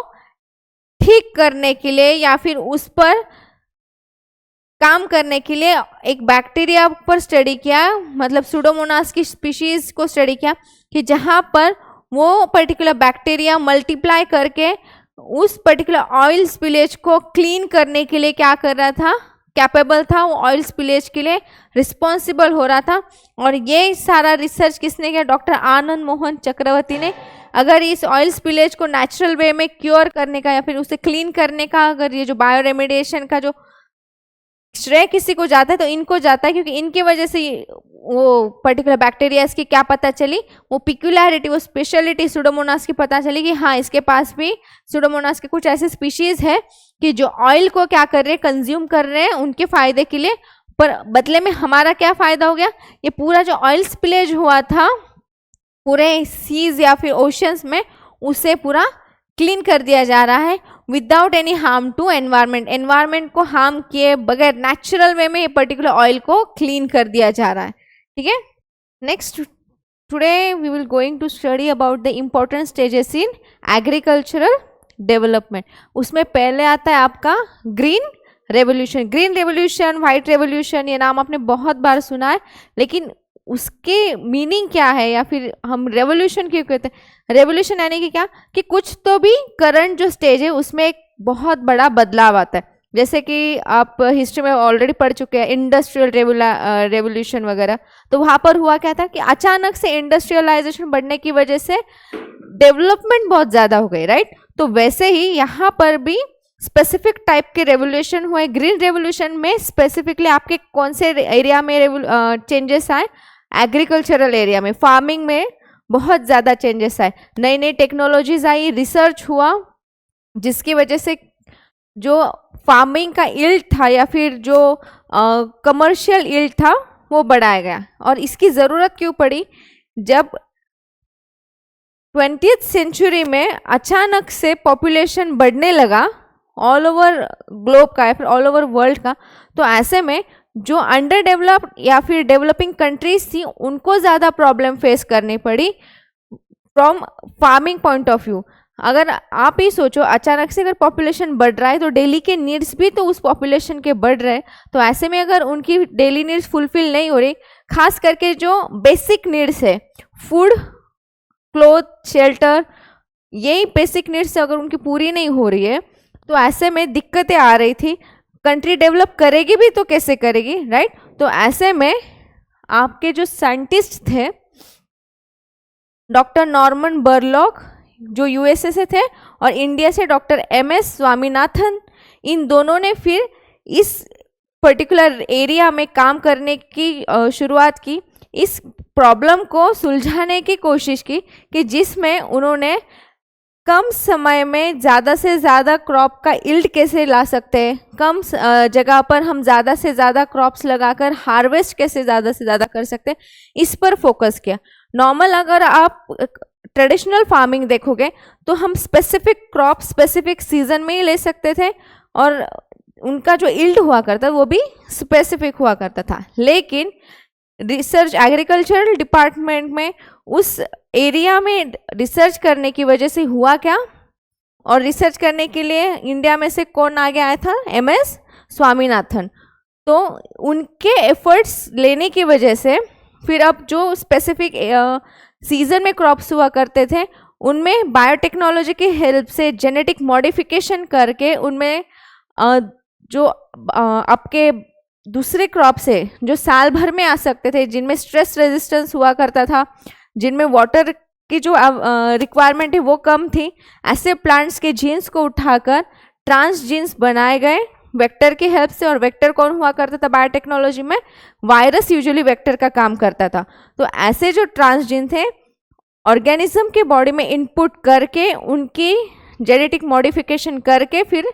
ठीक करने के लिए या फिर उस पर काम करने के लिए एक बैक्टीरिया पर स्टडी किया, मतलब सुडोमोनास की स्पीशीज को स्टडी किया कि जहाँ पर वो पर्टिकुलर बैक्टीरिया मल्टीप्लाई करके उस पर्टिकुलर ऑयल स्पिलेज को क्लीन करने के लिए क्या कर रहा था, कैपेबल था, वो ऑयल स्पिलेज के लिए रिस्पॉन्सिबल हो रहा था। और ये सारा रिसर्च किसने किया, डॉक्टर आनंद मोहन चक्रवर्ती ने। अगर इस ऑयल स्पिलेज को नेचुरल वे में क्योर करने का या फिर उसे क्लीन करने का, अगर ये जो बायो रेमेडिएशन का जो श्रेय किसी को जाता है तो इनको जाता है, क्योंकि इनकी वजह से वो पर्टिकुलर बैक्टीरिया की क्या पता चली, वो पिक्यूलैरिटी, वो स्पेशलिटी सुडोमोनास की पता चली कि हाँ इसके पास भी सुडोमोनास के कुछ ऐसे स्पीशीज है कि जो ऑयल को क्या कर रहे हैं, कंज्यूम कर रहे हैं उनके फायदे के लिए। पर बदले में हमारा क्या फायदा हो गया, ये पूरा जो ऑयल स्पिलेज हुआ था पूरे सीज या फिर ओशंस में, उसे पूरा क्लीन कर दिया जा रहा है without any harm to environment. Environment को हार्म किए बगैर नेचुरल वे में ये पर्टिकुलर ऑयल को क्लीन कर दिया जा रहा है, ठीक है। Next, today we will going to study about the important stages in agricultural development. उसमें पहले आता है आपका green revolution. Green revolution, white revolution, ये नाम आपने बहुत बार सुना है, लेकिन उसके मीनिंग क्या है या फिर हम रेवोल्यूशन क्यों कहते हैं। रेवोल्यूशन यानी कि क्या, कि कुछ तो भी करंट जो स्टेज है उसमें एक बहुत बड़ा बदलाव आता है। जैसे कि आप हिस्ट्री में ऑलरेडी पढ़ चुके हैं इंडस्ट्रियल रेवोल्यूशन वगैरह। तो वहाँ पर हुआ क्या था कि अचानक से इंडस्ट्रियलाइजेशन बढ़ने की वजह से डेवलपमेंट बहुत ज़्यादा हो गई, राइट। तो वैसे ही यहाँ पर भी स्पेसिफिक टाइप के रेवोल्यूशन हुए। ग्रीन रेवोल्यूशन में स्पेसिफिकली आपके कौन से एरिया में चेंजेस आए, एग्रीकल्चरल एरिया में, फार्मिंग में बहुत ज़्यादा चेंजेस आए, नई नई टेक्नोलॉजीज आई, रिसर्च हुआ, जिसकी वजह से जो फार्मिंग का यील्ड था या फिर जो कमर्शियल यील्ड था वो बढ़ाया गया। और इसकी ज़रूरत क्यों पड़ी, जब 20th सेंचुरी में अचानक से पॉपुलेशन बढ़ने लगा ऑल ओवर ग्लोब का या फिर ऑल ओवर वर्ल्ड का। तो ऐसे में जो अंडर डेवलप्ड या फिर डेवलपिंग कंट्रीज थी उनको ज़्यादा प्रॉब्लम फेस करनी पड़ी from farming point of view. अगर आप ही सोचो, अचानक से अगर पॉपुलेशन बढ़ रहा है तो डेली के नीड्स भी तो उस पॉपुलेशन के बढ़ रहे हैं। तो ऐसे में अगर उनकी डेली नीड्स फुलफिल नहीं हो रही, खास करके जो बेसिक नीड्स है, फूड, क्लोथ, शेल्टर, यही बेसिक नीड्स अगर उनकी पूरी नहीं हो रही है तो ऐसे में दिक्कतें आ रही थी। कंट्री डेवलप करेगी भी तो कैसे करेगी, राइट। तो ऐसे में आपके जो साइंटिस्ट थे डॉक्टर नॉर्मन बोरलॉग जो यूएसए से थे और इंडिया से डॉक्टर एमएस स्वामीनाथन, इन दोनों ने फिर इस पर्टिकुलर एरिया में काम करने की शुरुआत की, इस प्रॉब्लम को सुलझाने की कोशिश की कि जिसमें उन्होंने कम समय में ज़्यादा से ज़्यादा क्रॉप का यील्ड कैसे ला सकते हैं, कम जगह पर हम ज़्यादा से ज़्यादा क्रॉप्स लगाकर हार्वेस्ट कैसे ज़्यादा से ज़्यादा कर सकते हैं, इस पर फोकस किया। नॉर्मल अगर आप ट्रेडिशनल फार्मिंग देखोगे तो हम स्पेसिफिक क्रॉप स्पेसिफिक सीजन में ही ले सकते थे और उनका जो यील्ड हुआ करता वो भी स्पेसिफिक हुआ करता था। लेकिन रिसर्च एग्रीकल्चरल डिपार्टमेंट में उस एरिया में रिसर्च करने की वजह से हुआ क्या, और रिसर्च करने के लिए इंडिया में से कौन आगे आया था, एमएस स्वामीनाथन। तो उनके एफर्ट्स लेने की वजह से फिर अब जो स्पेसिफिक सीजन में क्रॉप्स हुआ करते थे उनमें बायोटेक्नोलॉजी की हेल्प से जेनेटिक मॉडिफिकेशन करके उनमें जो आपके दूसरे क्रॉप से जो साल भर में आ सकते थे, जिनमें स्ट्रेस रेजिस्टेंस हुआ करता था, जिनमें वाटर की जो रिक्वायरमेंट है वो कम थी, ऐसे प्लांट्स के जीन्स को उठाकर ट्रांस जीन्स बनाए गए वेक्टर की हेल्प से। और वेक्टर कौन हुआ करता था बायोटेक्नोलॉजी में? वायरस यूजुअली वेक्टर का काम करता था। तो ऐसे जो ट्रांस जीन थे ऑर्गेनिज्म के बॉडी में इनपुट करके उनकी जेनेटिक मॉडिफिकेशन करके फिर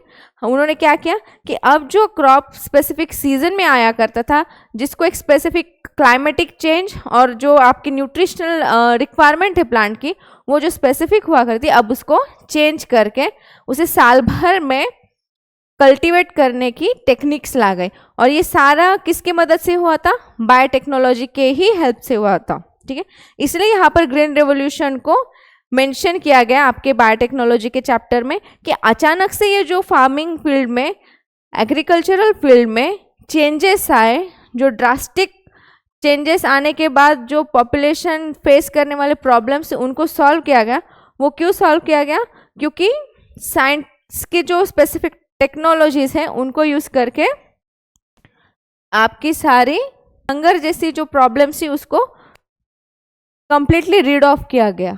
उन्होंने क्या किया कि अब जो क्रॉप स्पेसिफिक सीजन में आया करता था, जिसको एक स्पेसिफिक क्लाइमेटिक चेंज और जो आपकी न्यूट्रिशनल रिक्वायरमेंट है प्लांट की वो जो स्पेसिफिक हुआ करती, अब उसको चेंज करके उसे साल भर में कल्टीवेट करने की टेक्निक्स ला गए। और ये सारा किसकी मदद से हुआ था? बायोटेक्नोलॉजी के ही हेल्प से हुआ था। ठीक है, इसलिए यहाँ पर ग्रीन रेवोल्यूशन को मेंशन किया गया आपके बायोटेक्नोलॉजी के चैप्टर में कि अचानक से ये जो फार्मिंग फील्ड में, एग्रीकल्चरल फील्ड में चेंजेस आए, जो ड्रास्टिक चेंजेस आने के बाद जो पॉपुलेशन फेस करने वाले प्रॉब्लम्स उनको सॉल्व किया गया। वो क्यों सॉल्व किया गया? क्योंकि साइंस के जो स्पेसिफिक टेक्नोलॉजीज हैं उनको यूज़ करके आपकी सारी हंगर जैसी जो प्रॉब्लम्स थी उसको कंप्लीटली रीड ऑफ किया गया।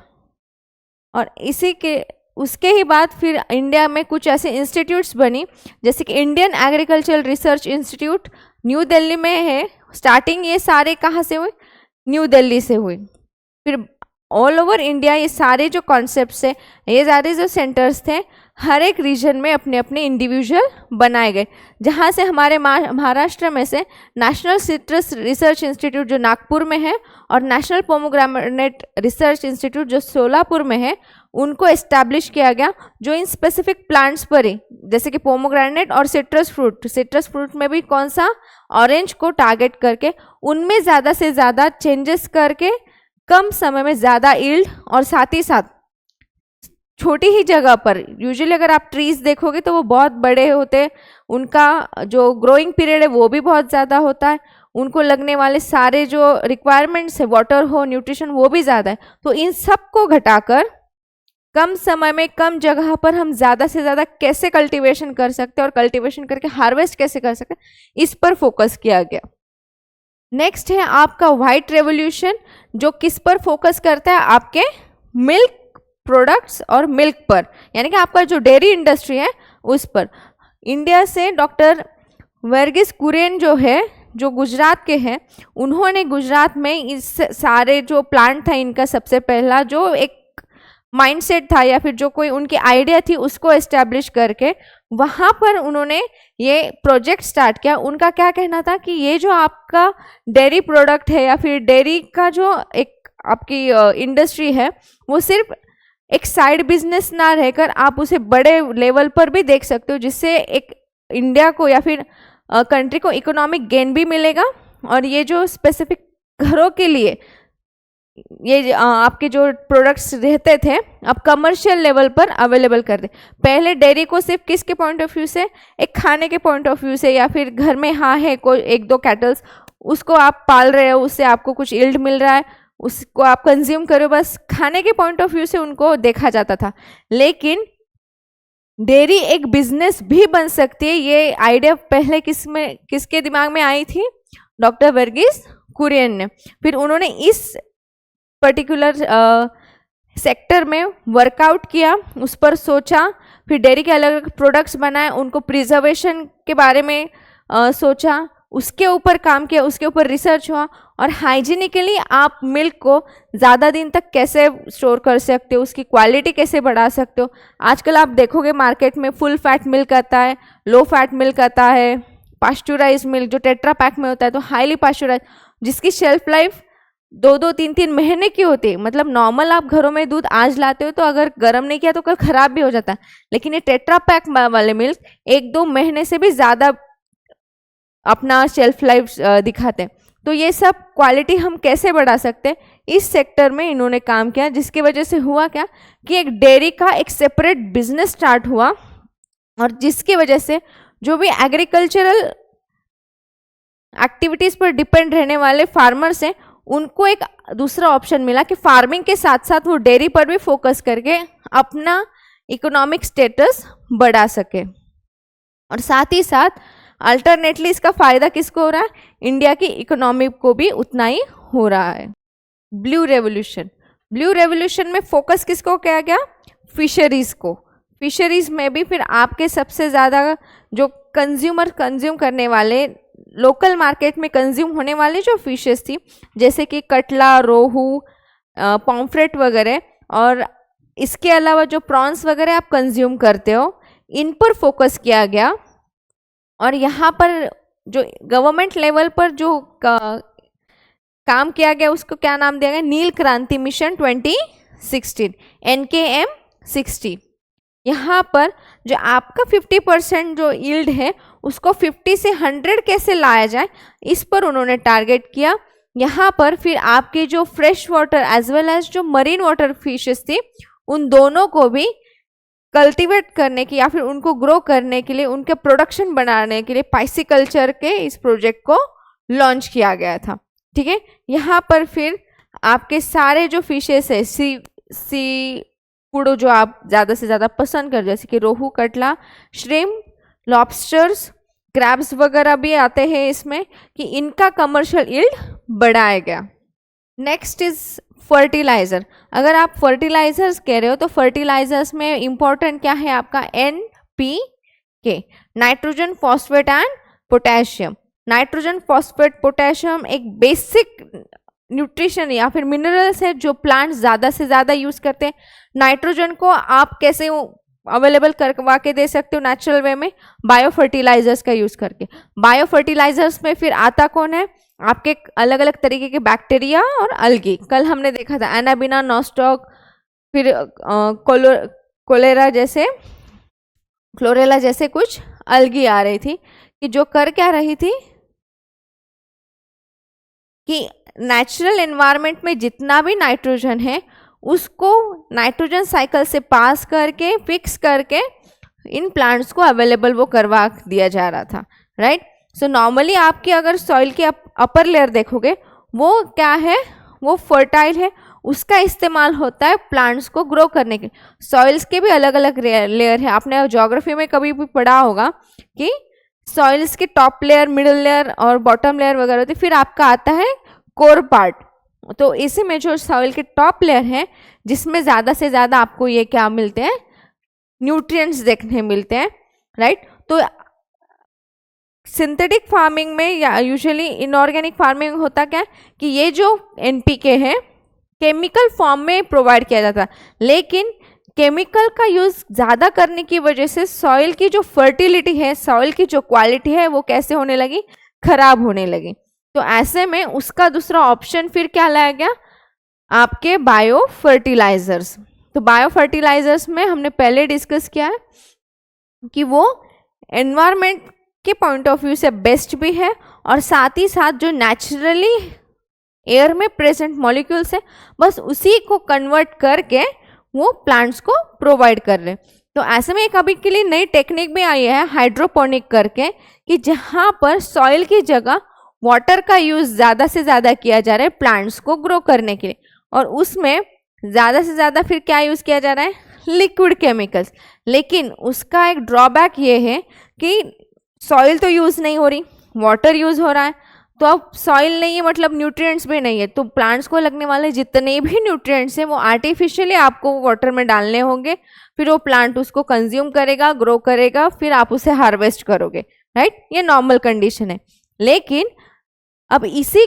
और इसी के उसके ही बाद फिर इंडिया में कुछ ऐसे इंस्टीट्यूट्स बनी, जैसे कि Indian agricultural research institute new Delhi में है। स्टार्टिंग ये सारे कहाँ से हुए? न्यू दिल्ली से हुई। फिर ऑल ओवर इंडिया ये सारे जो कॉन्सेप्ट्स है, ये सारे जो सेंटर्स थे, हर एक रीजन में अपने अपने इंडिविजुअल बनाए गए। जहाँ से हमारे महाराष्ट्र में से नेशनल सिट्रस रिसर्च इंस्टीट्यूट जो नागपुर में है और नेशनल पोमोग्रेनेट रिसर्च इंस्टीट्यूट जो सोलापुर में है, उनको एस्टैब्लिश किया गया, जो इन स्पेसिफिक प्लांट्स पर ही, जैसे कि पोमोग्रेनेट और सिट्रस फ्रूट में भी कौन सा? ऑरेंज को टारगेट करके उनमें ज़्यादा से ज़्यादा चेंजेस करके कम समय में ज़्यादा यील्ड और साथ ही साथ छोटी ही जगह पर, यूजुअली अगर आप ट्रीज देखोगे तो वो बहुत बड़े होते हैं, उनका जो ग्रोइंग पीरियड है वो भी बहुत ज़्यादा होता है, उनको लगने वाले सारे जो रिक्वायरमेंट्स है, वाटर हो, न्यूट्रिशन, वो भी ज़्यादा है। तो इन सब को घटाकर कम समय में कम जगह पर हम ज़्यादा से ज़्यादा कैसे कल्टीवेशन कर सकते हैं और कल्टीवेशन करके हार्वेस्ट कैसे कर सकते हैं, इस पर फोकस किया गया। नेक्स्ट है आपका व्हाइट रेवोल्यूशन, जो किस पर फोकस करता है? आपके मिल्क प्रोडक्ट्स और मिल्क पर, यानी कि आपका जो डेयरी इंडस्ट्री है उस पर। इंडिया से डॉक्टर वर्गीस कुरियन जो है, जो गुजरात के हैं, उन्होंने गुजरात में इस सारे जो प्लांट था इनका सबसे पहला जो एक माइंडसेट था या फिर जो कोई उनकी आइडिया थी उसको एस्टैब्लिश करके वहाँ पर उन्होंने ये प्रोजेक्ट स्टार्ट किया। उनका क्या कहना था कि ये जो आपका डेयरी प्रोडक्ट है या फिर डेयरी का जो एक आपकी इंडस्ट्री है, वो सिर्फ एक साइड बिजनेस ना रहकर आप उसे बड़े लेवल पर भी देख सकते हो, जिससे एक इंडिया को या फिर कंट्री को इकोनॉमिक गेन भी मिलेगा। और ये जो स्पेसिफिक घरों के लिए ये आपके जो प्रोडक्ट्स रहते थे अब कमर्शियल लेवल पर अवेलेबल कर दे। पहले डेयरी को सिर्फ किसके पॉइंट ऑफ व्यू से? एक खाने के पॉइंट ऑफ व्यू से, या फिर घर में हाँ है कोई एक दो कैटल्स, उसको आप पाल रहे हो, उससे आपको कुछ यील्ड मिल रहा है, उसको आप कंज्यूम करो, बस खाने के पॉइंट ऑफ व्यू से उनको देखा जाता था। लेकिन डेयरी एक बिजनेस भी बन सकती है, ये आइडिया पहले किसके दिमाग में आई थी? डॉक्टर वर्गीस कुरियन ने। फिर उन्होंने इस पर्टिकुलर सेक्टर में वर्कआउट किया, उस पर सोचा, फिर डेयरी के अलग अलग प्रोडक्ट्स बनाए, उनको प्रिजर्वेशन के बारे में सोचा, उसके ऊपर काम किया, उसके ऊपर रिसर्च हुआ, और हाइजीनिकली आप मिल्क को ज़्यादा दिन तक कैसे स्टोर कर सकते हो, उसकी क्वालिटी कैसे बढ़ा सकते हो। आजकल आप देखोगे मार्केट में फुल फैट मिल्क आता है, लो फैट मिल्क आता है, पास्चुराइज मिल्क जो टेट्रा पैक में होता है, तो हाईली पास्चुराइज जिसकी शेल्फ लाइफ 2-2, 3-3 महीने की होती है। मतलब नॉर्मल आप घरों में दूध आज लाते हो तो अगर गर्म नहीं किया तो कल खराब भी हो जाता है, लेकिन ये टेट्रा पैक वाले मिल्क 1-2 महीने से भी ज़्यादा अपना शेल्फ लाइफ दिखाते हैं। तो ये सब क्वालिटी हम कैसे बढ़ा सकते हैं, इस सेक्टर में इन्होंने काम किया, जिसकी वजह से हुआ क्या कि एक डेयरी का एक सेपरेट बिजनेस स्टार्ट हुआ, और जिसकी वजह से जो भी एग्रीकल्चरल एक्टिविटीज़ पर डिपेंड रहने वाले फार्मर्स हैं उनको एक दूसरा ऑप्शन मिला कि फार्मिंग के साथ साथ वो डेयरी पर भी फोकस करके अपना इकोनॉमिक स्टेटस बढ़ा सके। और साथ ही साथ अल्टरनेटली इसका फ़ायदा किसको हो रहा है? इंडिया की इकोनॉमी को भी उतना ही हो रहा है। ब्लू रेवोल्यूशन, ब्लू रेवोल्यूशन में फोकस किसको किया गया? फिशरीज़ को। फिशरीज़ में भी फिर आपके सबसे ज़्यादा जो कंज्यूमर कंज्यूम करने वाले, लोकल मार्केट में कंज्यूम होने वाले जो फिशेस थी, जैसे कि कटला, रोहू, पॉम्फ्रेट वगैरह, और इसके अलावा जो प्रॉन्स वगैरह आप कंज्यूम करते हो, इन पर फोकस किया गया। और यहाँ पर जो गवर्नमेंट लेवल पर जो काम किया गया उसको क्या नाम दिया गया? नील क्रांति मिशन 2016, NKM 60। यहाँ पर जो आपका 50% जो यील्ड है उसको 50 से 100 कैसे लाया जाए, इस पर उन्होंने टारगेट किया। यहाँ पर फिर आपके जो fresh water as well as जो मरीन वाटर फिशेस थी, उन दोनों को भी कल्टीवेट करने की या फिर उनको ग्रो करने के लिए, उनके प्रोडक्शन बनाने के लिए पाइसीकल्चर के इस प्रोजेक्ट को लॉन्च किया गया था। ठीक है, यहाँ पर फिर आपके सारे जो फिशेस है, सी फूड जो आप ज़्यादा से ज़्यादा पसंद कर, जैसे कि रोहू, कटला, श्रिम्प, लॉबस्टर्स, क्रैब्स वगैरह भी आते हैं इसमें, कि इनका कमर्शियल यील्ड बढ़ाया गया। Next is fertiliser. अगर आप फर्टिलाइजर्स कह रहे हो तो फर्टिलाइजर्स में इम्पॉर्टेंट क्या है आपका? NPK, nitrogen, phosphate and potassium. Nitrogen, phosphate, potassium एक बेसिक न्यूट्रिशन या फिर मिनरल्स है जो प्लांट्स ज़्यादा से ज़्यादा यूज़ करते हैं। नाइट्रोजन को आप कैसे अवेलेबल करवा के दे सकते हो नेचुरल वे में? बायो फर्टिलाइजर्स का यूज़ करके। बायो फर्टिलाइजर्स में फिर आता कौन है? आपके अलग अलग तरीके के बैक्टीरिया और अलगी। कल हमने देखा था एनाबिना, नॉस्टॉक, फिर क्लोरेला जैसे कुछ अलगी आ रही थी, कि जो कर क्या रही थी कि नेचुरल एनवायरनमेंट में जितना भी नाइट्रोजन है उसको नाइट्रोजन साइकिल से पास करके फिक्स करके इन प्लांट्स को अवेलेबल वो करवा दिया जा रहा था, राइट। सो नॉर्मली आपकी अगर सॉइल की अपर लेयर देखोगे वो क्या है, वो फर्टाइल है, उसका इस्तेमाल होता है प्लांट्स को ग्रो करने के। सॉइल्स के भी अलग अलग लेयर है, आपने ज्योग्राफी में कभी भी पढ़ा होगा कि सॉइल्स के टॉप लेयर, मिडिल लेयर और बॉटम लेयर वगैरह होती है। फिर आपका आता है कोर पार्ट, तो इसी में जो सॉइल के टॉप लेयर है जिसमें ज़्यादा से ज़्यादा आपको ये क्या मिलते हैं, न्यूट्रिएंट्स देखने मिलते हैं, राइट। तो सिंथेटिक फार्मिंग में या यूजुअली इनऑर्गेनिक फार्मिंग होता क्या है कि ये जो एनपीके है केमिकल फॉर्म में प्रोवाइड किया जाता है, लेकिन केमिकल का यूज़ ज़्यादा करने की वजह से सॉइल की जो फर्टिलिटी है, सॉइल की जो क्वालिटी है वो कैसे होने लगी, खराब होने लगी। तो ऐसे में उसका दूसरा ऑप्शन फिर क्या लाया गया, आपके बायो फर्टिलाइजर्स। तो बायो फर्टिलाइजर्स में हमने पहले डिस्कस किया है कि वो एनवायरनमेंट के पॉइंट ऑफ व्यू से बेस्ट भी है और साथ ही साथ जो नेचुरली एयर में प्रेजेंट मॉलिक्यूल्स है बस उसी को कन्वर्ट करके वो प्लांट्स को प्रोवाइड कर रहे हैं। तो ऐसे में एक अभी के लिए नई टेक्निक भी आई है हाइड्रोपोनिक करके, कि जहाँ पर सॉइल की जगह वाटर का यूज़ ज़्यादा से ज़्यादा किया जा रहा है प्लांट्स को ग्रो करने के लिए, और उसमें ज़्यादा से ज़्यादा फिर क्या यूज़ किया जा रहा है, लिक्विड केमिकल्स। लेकिन उसका एक ड्रॉबैक ये है कि सॉइल तो यूज़ नहीं हो रही, वाटर यूज़ हो रहा है, तो अब सॉइल नहीं है मतलब न्यूट्रिएंट्स भी नहीं है, तो प्लांट्स को लगने वाले जितने भी न्यूट्रिएंट्स हैं वो आर्टिफिशियली आपको वाटर में डालने होंगे, फिर वो प्लांट उसको कंज्यूम करेगा, ग्रो करेगा, फिर आप उसे हार्वेस्ट करोगे, राइट। ये नॉर्मल कंडीशन है। लेकिन अब इसी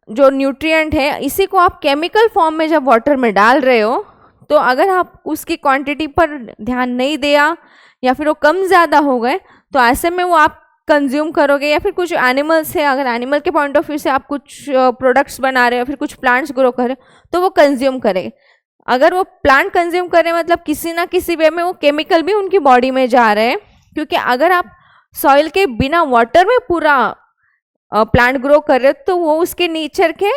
जो न्यूट्रिएंट है इसी को आप केमिकल फॉर्म में जब वाटर में डाल रहे हो, तो अगर आप उसकी क्वांटिटी पर ध्यान नहीं दिया या फिर वो कम ज़्यादा हो गए तो ऐसे में वो आप कंज्यूम करोगे, या फिर कुछ एनिमल्स है, अगर एनिमल के पॉइंट ऑफ व्यू से आप कुछ प्रोडक्ट्स बना रहे हो, फिर कुछ प्लांट्स ग्रो कर रहे हो तो वो कंज्यूम करेंगे। अगर वो प्लांट कंज्यूम कर रहे हैं मतलब किसी ना किसी वे में वो केमिकल भी उनकी बॉडी में जा रहे हैं, क्योंकि अगर आप सॉइल के बिना वाटर में पूरा प्लांट ग्रो कर रहे हो तो वो उसके नेचर के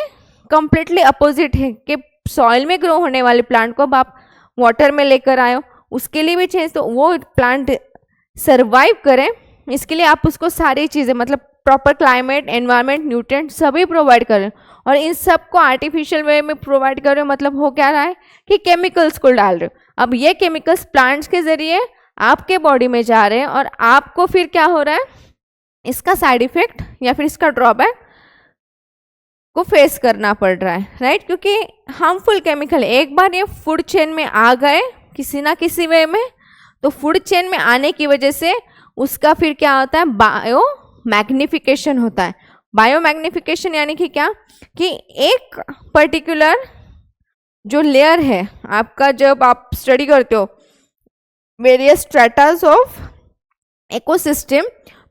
कम्प्लीटली अपोजिट है कि सॉइल में ग्रो होने वाले प्लांट को अब आप वाटर में लेकर आए हो, उसके लिए भी चेंज, तो वो प्लांट सर्वाइव करें इसके लिए आप उसको सारी चीज़ें मतलब प्रॉपर क्लाइमेट, एनवायरनमेंट, न्यूट्रिएंट सभी प्रोवाइड कर रहे हैं, और इन सब को आर्टिफिशियल वे में प्रोवाइड कर रहे हो, मतलब हो क्या रहा है कि केमिकल्स को डाल रहे हो। अब ये केमिकल्स प्लांट्स के जरिए आपके बॉडी में जा रहे हैं, और आपको फिर क्या हो रहा है, इसका साइड इफेक्ट या फिर इसका ड्रॉबैक को फेस करना पड़ रहा है, राइट। क्योंकि हार्मफुल केमिकल एक बार ये फूड चेन में आ गए किसी ना किसी वे में, तो फूड चेन में आने की वजह से उसका फिर क्या होता है, बायो मैग्निफिकेशन होता है। बायो मैग्निफिकेशन यानी कि क्या, कि एक पर्टिकुलर जो लेयर है आपका, जब आप स्टडी करते हो वेरियस स्ट्रेटास ऑफ इकोसिस्टम,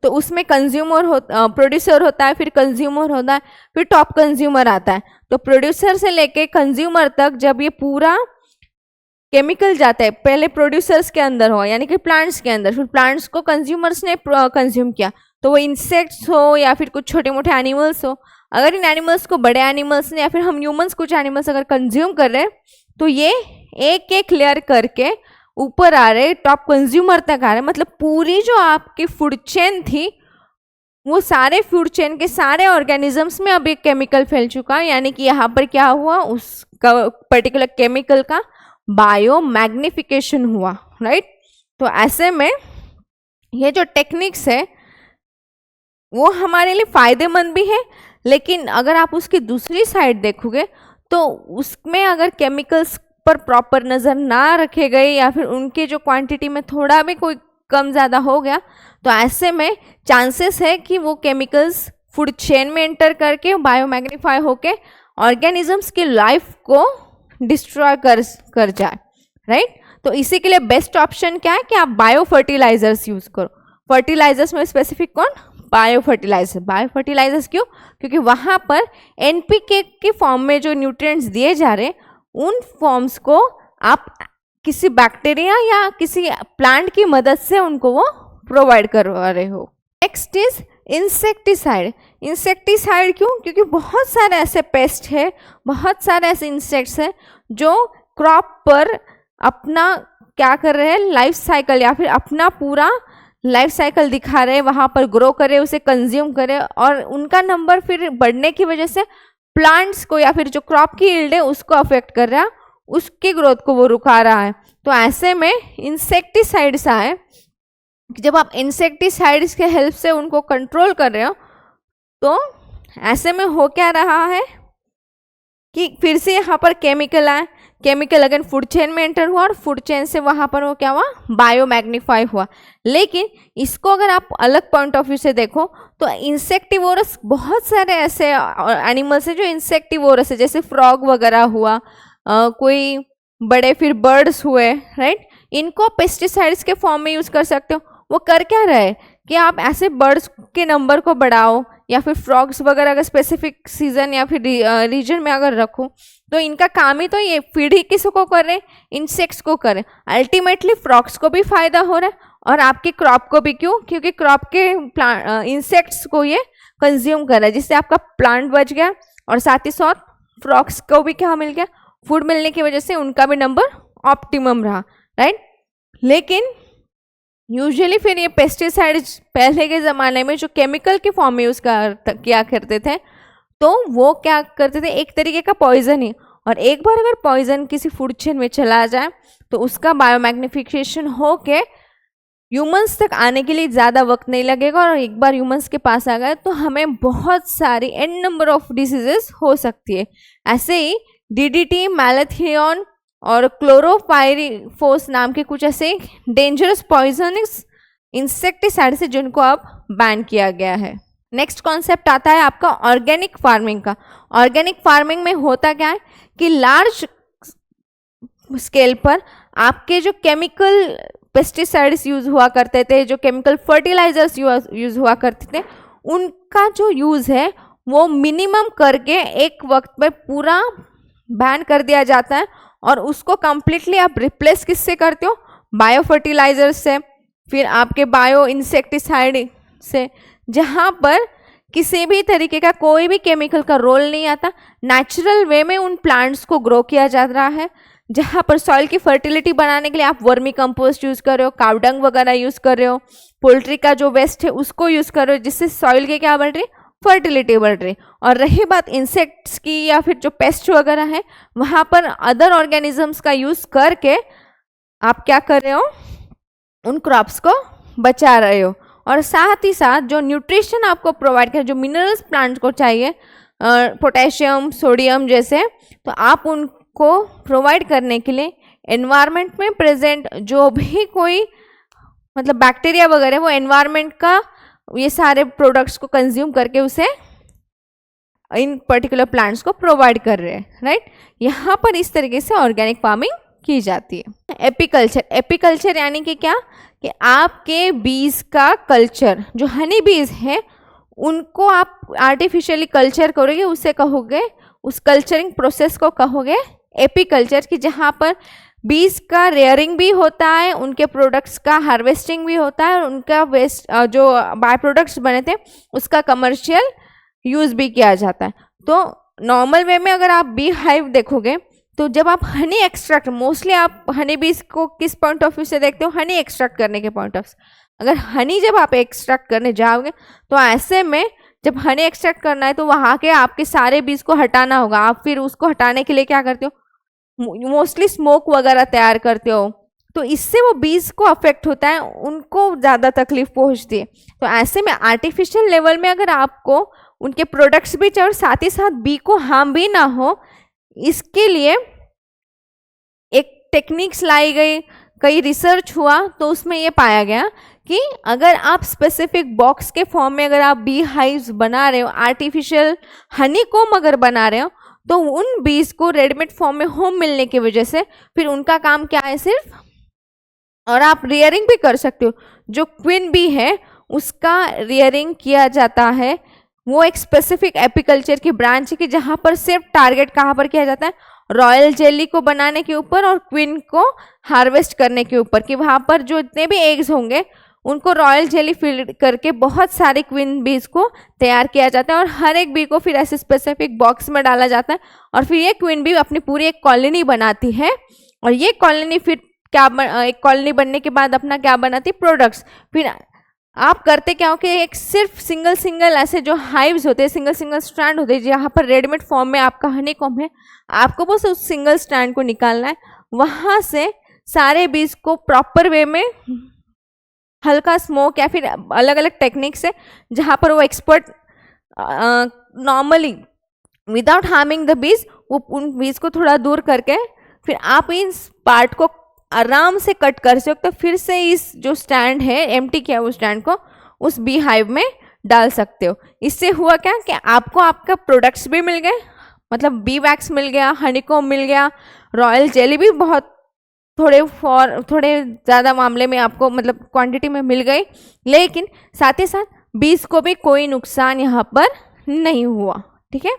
तो उसमें कंज्यूमर प्रोड्यूसर होता है, फिर कंज्यूमर होता है, फिर टॉप कंज्यूमर आता है। तो प्रोड्यूसर से लेके कंज्यूमर तक जब ये पूरा केमिकल जाता है, पहले प्रोड्यूसर्स के अंदर हो यानी कि प्लांट्स के अंदर, फिर प्लांट्स को कंज्यूमर्स ने कंज्यूम किया, तो वो इंसेक्ट्स हो या फिर कुछ छोटे मोटे एनिमल्स हो, अगर इन एनिमल्स को बड़े एनिमल्स ने या फिर हम ह्यूमंस कुछ एनिमल्स अगर कंज्यूम कर रहे हैं, तो ये एक एक लेयर करके ऊपर आ रहे, टॉप कंज्यूमर तक आ रहे। मतलब पूरी जो आपकी फूड चेन थी, वो सारे फूड चेन के सारे ऑर्गेनिजम्स में अब एक केमिकल फैल चुका है, यानी कि यहाँ पर क्या हुआ, उस पर्टिकुलर केमिकल का बायो मैग्निफिकेशन हुआ, राइट। तो ऐसे में ये जो टेक्निक्स है वो हमारे लिए फायदेमंद भी है, लेकिन अगर आप उसकी दूसरी साइड देखोगे तो उसमें अगर केमिकल्स पर प्रॉपर नज़र ना रखे गए या फिर उनके जो क्वांटिटी में थोड़ा भी कोई कम ज़्यादा हो गया, तो ऐसे में चांसेस है कि वो केमिकल्स फूड चेन में एंटर करके बायो मैग्नीफाई होके ऑर्गेनिजम्स की लाइफ को डिस्ट्रॉय कर जाए, राइट। तो इसी के लिए बेस्ट ऑप्शन क्या है कि आप बायो फर्टिलाइजर्स यूज़ करो। फर्टिलाइजर्स में स्पेसिफिक कौन, बायो फर्टिलाइजर। बायो फर्टिलाइजर्स क्यों, क्योंकि वहाँ पर एनपीके के फॉर्म में जो न्यूट्रिएंट्स दिए जा रहे हैं, उन फॉर्म्स को आप किसी बैक्टीरिया या किसी प्लांट की मदद से उनको वो प्रोवाइड करवा रहे हो। Next is insecticide. इंसेक्टिसाइड क्यों, क्योंकि बहुत सारे ऐसे पेस्ट है, बहुत सारे ऐसे इंसेक्ट्स हैं जो क्रॉप पर अपना क्या कर रहे हैं, लाइफ साइकिल या फिर अपना पूरा लाइफ साइकिल दिखा रहे हैं, वहाँ पर ग्रो करे, उसे कंज्यूम करे, और उनका नंबर फिर बढ़ने की वजह से प्लांट्स को या फिर जो क्रॉप की यील्ड है उसको अफेक्ट कर रहा है, उसकी ग्रोथ को वो रुका रहा है। तो ऐसे में इंसेक्टिसाइड्स आए, जब आप इंसेक्टिसाइड्स के हेल्प से उनको कंट्रोल कर रहे हो, तो ऐसे में हो क्या रहा है कि फिर से यहाँ पर केमिकल आए, केमिकल अगेन फूड चेन में एंटर हुआ, और फूड चेन से वहाँ पर वो क्या हुआ, बायो मैग्नीफाई हुआ। लेकिन इसको अगर आप अलग पॉइंट ऑफ व्यू से देखो तो इंसेक्टिवोरस बहुत सारे ऐसे एनिमल्स हैं जो इंसेक्टिवोरस है, जैसे फ्रॉग वगैरह हुआ, कोई बड़े फिर बर्ड्स हुए, राइट। इनको पेस्टिसाइड्स के फॉर्म में यूज़ कर सकते हो। वो कर क्या रहे कि आप ऐसे बर्ड्स के नंबर को बढ़ाओ, या फिर फ्रॉग्स वगैरह अगर स्पेसिफिक सीजन या फिर रीजन में अगर रखो, तो इनका काम ही तो ये फीड ही किसको कर रहे हैं, इंसेक्ट्स को कर रहे हैं। अल्टीमेटली फ्रॉग्स को भी फायदा हो रहा है और आपके क्रॉप को भी। क्यों, क्योंकि क्रॉप के इंसेक्ट्स को ये कंज्यूम कर रहा है, जिससे आपका प्लांट बच गया, और साथ ही साथ फ्रॉग्स को भी क्या मिल गया, फूड मिलने की वजह से उनका भी नंबर ऑप्टिमम रहा, राइट। लेकिन यूजुअली फिर ये पेस्टिसाइड्स पहले के ज़माने में जो केमिकल के फॉर्म में यूज़ किया करते थे, तो वो क्या करते थे, एक तरीके का पॉइजन ही, और एक बार अगर पॉइजन किसी फूड चेन में चला जाए तो उसका बायोमैग्निफिकेशन हो के ह्यूमंस तक आने के लिए ज़्यादा वक्त नहीं लगेगा, और एक बार ह्यूमंस के पास आ गए तो हमें बहुत सारी एन नंबर ऑफ डिसीजेस हो सकती है। ऐसे ही डीडीटी, मैलाथियन और क्लोरोपाइरीफोस नाम के कुछ ऐसे डेंजरस पॉइजनस इंसेक्टिसाइड्स है जिनको अब बैन किया गया है। नेक्स्ट कॉन्सेप्ट आता है आपका ऑर्गेनिक फार्मिंग का। ऑर्गेनिक फार्मिंग में होता क्या है कि लार्ज स्केल पर आपके जो केमिकल पेस्टिसाइड्स यूज़ हुआ करते थे, जो केमिकल फर्टिलाइजर्स यूज़ हुआ करते थे, उनका जो यूज़ है वो मिनिमम करके एक वक्त पर पूरा बैन कर दिया जाता है, और उसको कम्प्लीटली आप रिप्लेस किससे करते हो, बायो फर्टिलाइजर्स से, फिर आपके बायो इंसेक्टिसाइड से, जहाँ पर किसी भी तरीके का कोई भी केमिकल का रोल नहीं आता, नेचुरल वे में उन प्लांट्स को ग्रो किया जा रहा है, जहाँ पर सॉइल की फर्टिलिटी बढ़ाने के लिए आप वर्मी कंपोस्ट यूज़ कर रहे हो, कावडंग वगैरह यूज़ कर रहे हो, पोल्ट्री का जो वेस्ट है उसको यूज़ कर रहे हो, जिससे सॉइल के क्या बढ़ रही, फर्टिलिटी बढ़ रही। और रही बात इंसेक्ट्स की या फिर जो पेस्ट वगैरह है, वहाँ पर अदर ऑर्गेनिजम्स का यूज़ करके आप क्या कर रहे हो, उन क्रॉप्स को बचा रहे हो। और साथ ही साथ जो न्यूट्रिशन आपको प्रोवाइड कर, जो मिनरल्स प्लांट को चाहिए, पोटेशियम, सोडियम जैसे, तो आप उनको प्रोवाइड करने के लिए एनवायरनमेंट में प्रेजेंट जो भी कोई मतलब बैक्टीरिया वगैरह, वो एनवायरनमेंट का ये सारे प्रोडक्ट्स को कंज्यूम करके उसे इन पर्टिकुलर प्लांट्स को प्रोवाइड कर रहे हैं, राइट। यहाँ पर इस तरीके से ऑर्गेनिक फार्मिंग की जाती है। एपीकल्चर, एपीकल्चर यानी कि क्या, कि आपके बीज का कल्चर, जो हनी बीज है उनको आप आर्टिफिशियली कल्चर करोगे, उसे कहोगे, उस कल्चरिंग प्रोसेस को कहोगे एपीकल्चर, कि जहाँ पर बीज का रेयरिंग भी होता है, उनके प्रोडक्ट्स का हार्वेस्टिंग भी होता है, और उनका वेस्ट जो बाय प्रोडक्ट्स बने थे उसका कमर्शियल यूज़ भी किया जाता है। तो नॉर्मल वे में अगर आप बी हाइव देखोगे, तो जब आप हनी एक्सट्रैक्ट, मोस्टली आप हनी बीज को किस पॉइंट ऑफ व्यू से देखते हो, हनी एक्सट्रैक्ट करने के पॉइंट ऑफ व्यू। अगर हनी जब आप एक्सट्रैक्ट करने जाओगे, तो ऐसे में जब हनी एक्सट्रैक्ट करना है तो वहाँ के आपके सारे बीज को हटाना होगा। आप फिर उसको हटाने के लिए क्या करते हो, मोस्टली स्मोक वगैरह तैयार करते हो, तो इससे वो बीज को अफेक्ट होता है, उनको ज़्यादा तकलीफ पहुँचती है। तो ऐसे में आर्टिफिशियल लेवल में अगर आपको उनके प्रोडक्ट्स भी चाहिए और साथ ही साथ बी को हार्म भी ना हो, इसके लिए एक टेक्निक्स लाई गई, कई रिसर्च हुआ, तो उसमें ये पाया गया कि अगर आप स्पेसिफिक बॉक्स के फॉर्म में अगर आप बी हाइव्स बना रहे हो, आर्टिफिशियल हनी कोम अगर बना रहे हो, तो उन बीज को रेडीमेड फॉर्म में होम मिलने की वजह से फिर उनका काम क्या है सिर्फ, और आप रियरिंग भी कर सकते हो। जो क्वीन बी है उसका रियरिंग किया जाता है, वो एक स्पेसिफिक एपीकल्चर की ब्रांच है कि जहाँ पर सिर्फ टारगेट कहाँ पर किया जाता है, रॉयल जेली को बनाने के ऊपर और क्वीन को हार्वेस्ट करने के ऊपर, कि वहाँ पर जो इतने भी एग्स होंगे उनको रॉयल जेली फीड करके बहुत सारे क्वीन बीज को तैयार किया जाता है, और हर एक बी को फिर ऐसे स्पेसिफिक बॉक्स में डाला जाता है, और फिर ये क्वीन बी अपनी पूरी एक कॉलोनी बनाती है, और ये कॉलोनी फिर क्या एक कॉलोनी बनने के बाद अपना क्या बनाती, प्रोडक्ट्स। फिर आप करते क्या हो कि एक सिर्फ सिंगल ऐसे जो हाइव्स होते हैं, सिंगल स्ट्रैंड होते हैं, जहाँ पर रेडीमेड फॉर्म में आपका हनी कॉम है, आपको बस उस सिंगल स्ट्रैंड को निकालना है, वहाँ से सारे बीज को प्रॉपर वे में हल्का स्मोक या फिर अलग अलग टेक्निक से, जहाँ पर वो expert normally without harming the bees, वो उन बीज को थोड़ा दूर करके फिर आप इस पार्ट को आराम से कट कर सकते हो, फिर से इस जो स्टैंड है एम्प्टी किया वो स्टैंड को उस बी हाइव में डाल सकते हो। इससे हुआ क्या कि आपको आपका प्रोडक्ट्स भी मिल गए, मतलब बी वैक्स मिल गया, हनीकॉम मिल गया, रॉयल जेली भी बहुत थोड़े ज़्यादा मामले में आपको मतलब क्वांटिटी में मिल गई, लेकिन साथ ही साथ बीज को भी कोई नुकसान यहाँ पर नहीं हुआ। ठीक है,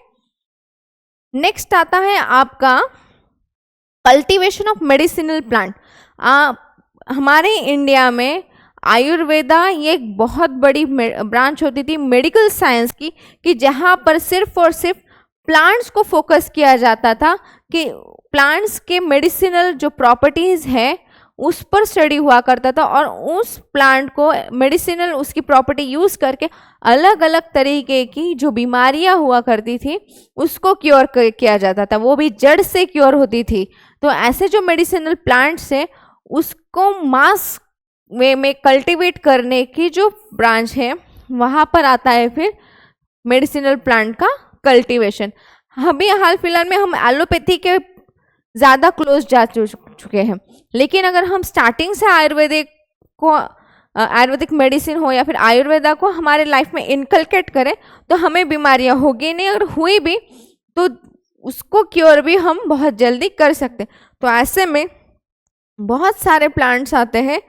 नेक्स्ट आता है आपका कल्टीवेशन ऑफ मेडिसिनल प्लांट। हमारे इंडिया में आयुर्वेदा ये एक बहुत बड़ी ब्रांच होती थी मेडिकल साइंस की, कि जहाँ पर सिर्फ और सिर्फ प्लांट्स को फोकस किया जाता था, कि प्लांट्स के मेडिसिनल जो प्रॉपर्टीज़ है उस पर स्टडी हुआ करता था, और उस प्लांट को मेडिसिनल उसकी प्रॉपर्टी यूज़ करके अलग अलग तरीके की जो बीमारियां हुआ करती थी उसको क्योर किया जाता था, वो भी जड़ से क्योर होती थी। तो ऐसे जो मेडिसिनल प्लांट्स है उसको मास वे में कल्टीवेट करने की जो ब्रांच है वहाँ पर आता है फिर मेडिसिनल प्लांट का कल्टीवेशन। अभी हाल फिलहाल में हम एलोपैथी के ज़्यादा क्लोज जा चुके हैं, लेकिन अगर हम स्टार्टिंग से आयुर्वेदिक मेडिसिन हो या फिर आयुर्वेदा को हमारे लाइफ में इनकलकेट करें तो हमें बीमारियां होगी नहीं, और हुई भी तो उसको क्योर भी हम बहुत जल्दी कर सकते। तो ऐसे में बहुत सारे प्लांट्स आते हैं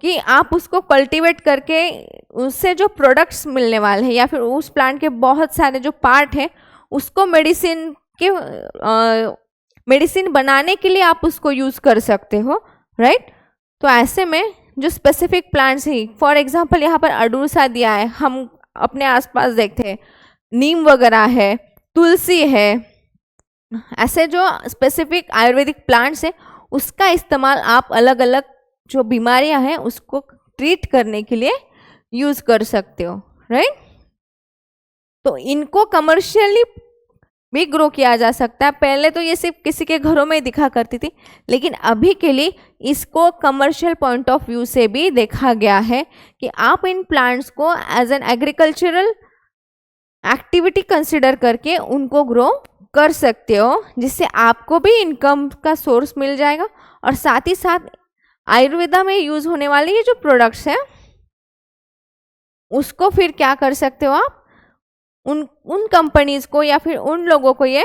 कि आप उसको कल्टीवेट करके उससे जो प्रोडक्ट्स मिलने वाले हैं या फिर उस प्लांट के बहुत सारे जो पार्ट हैं उसको मेडिसिन बनाने के लिए आप उसको यूज़ कर सकते हो, राइट। तो ऐसे में जो specific plants he, for example यहाँ पर अडूसा दिया है, हम अपने आसपास देखते हैं नीम वगैरह है, तुलसी है, ऐसे जो स्पेसिफिक आयुर्वेदिक प्लांट्स है उसका इस्तेमाल आप अलग अलग जो बीमारियां हैं उसको ट्रीट करने के लिए यूज कर सकते हो, राइट। तो इनको कमर्शियली भी ग्रो किया जा सकता है। पहले तो ये सिर्फ किसी के घरों में ही दिखा करती थी, लेकिन अभी के लिए इसको कमर्शियल पॉइंट ऑफ व्यू से भी देखा गया है कि आप इन प्लांट्स को as an agricultural activity consider करके उनको ग्रो कर सकते हो, जिससे आपको भी इनकम का सोर्स मिल जाएगा और साथ ही साथ आयुर्वेदा में यूज होने वाले ये जो प्रोडक्ट्स हैं उसको फिर क्या कर सकते हो आप, उन कंपनीज को या फिर उन लोगों को ये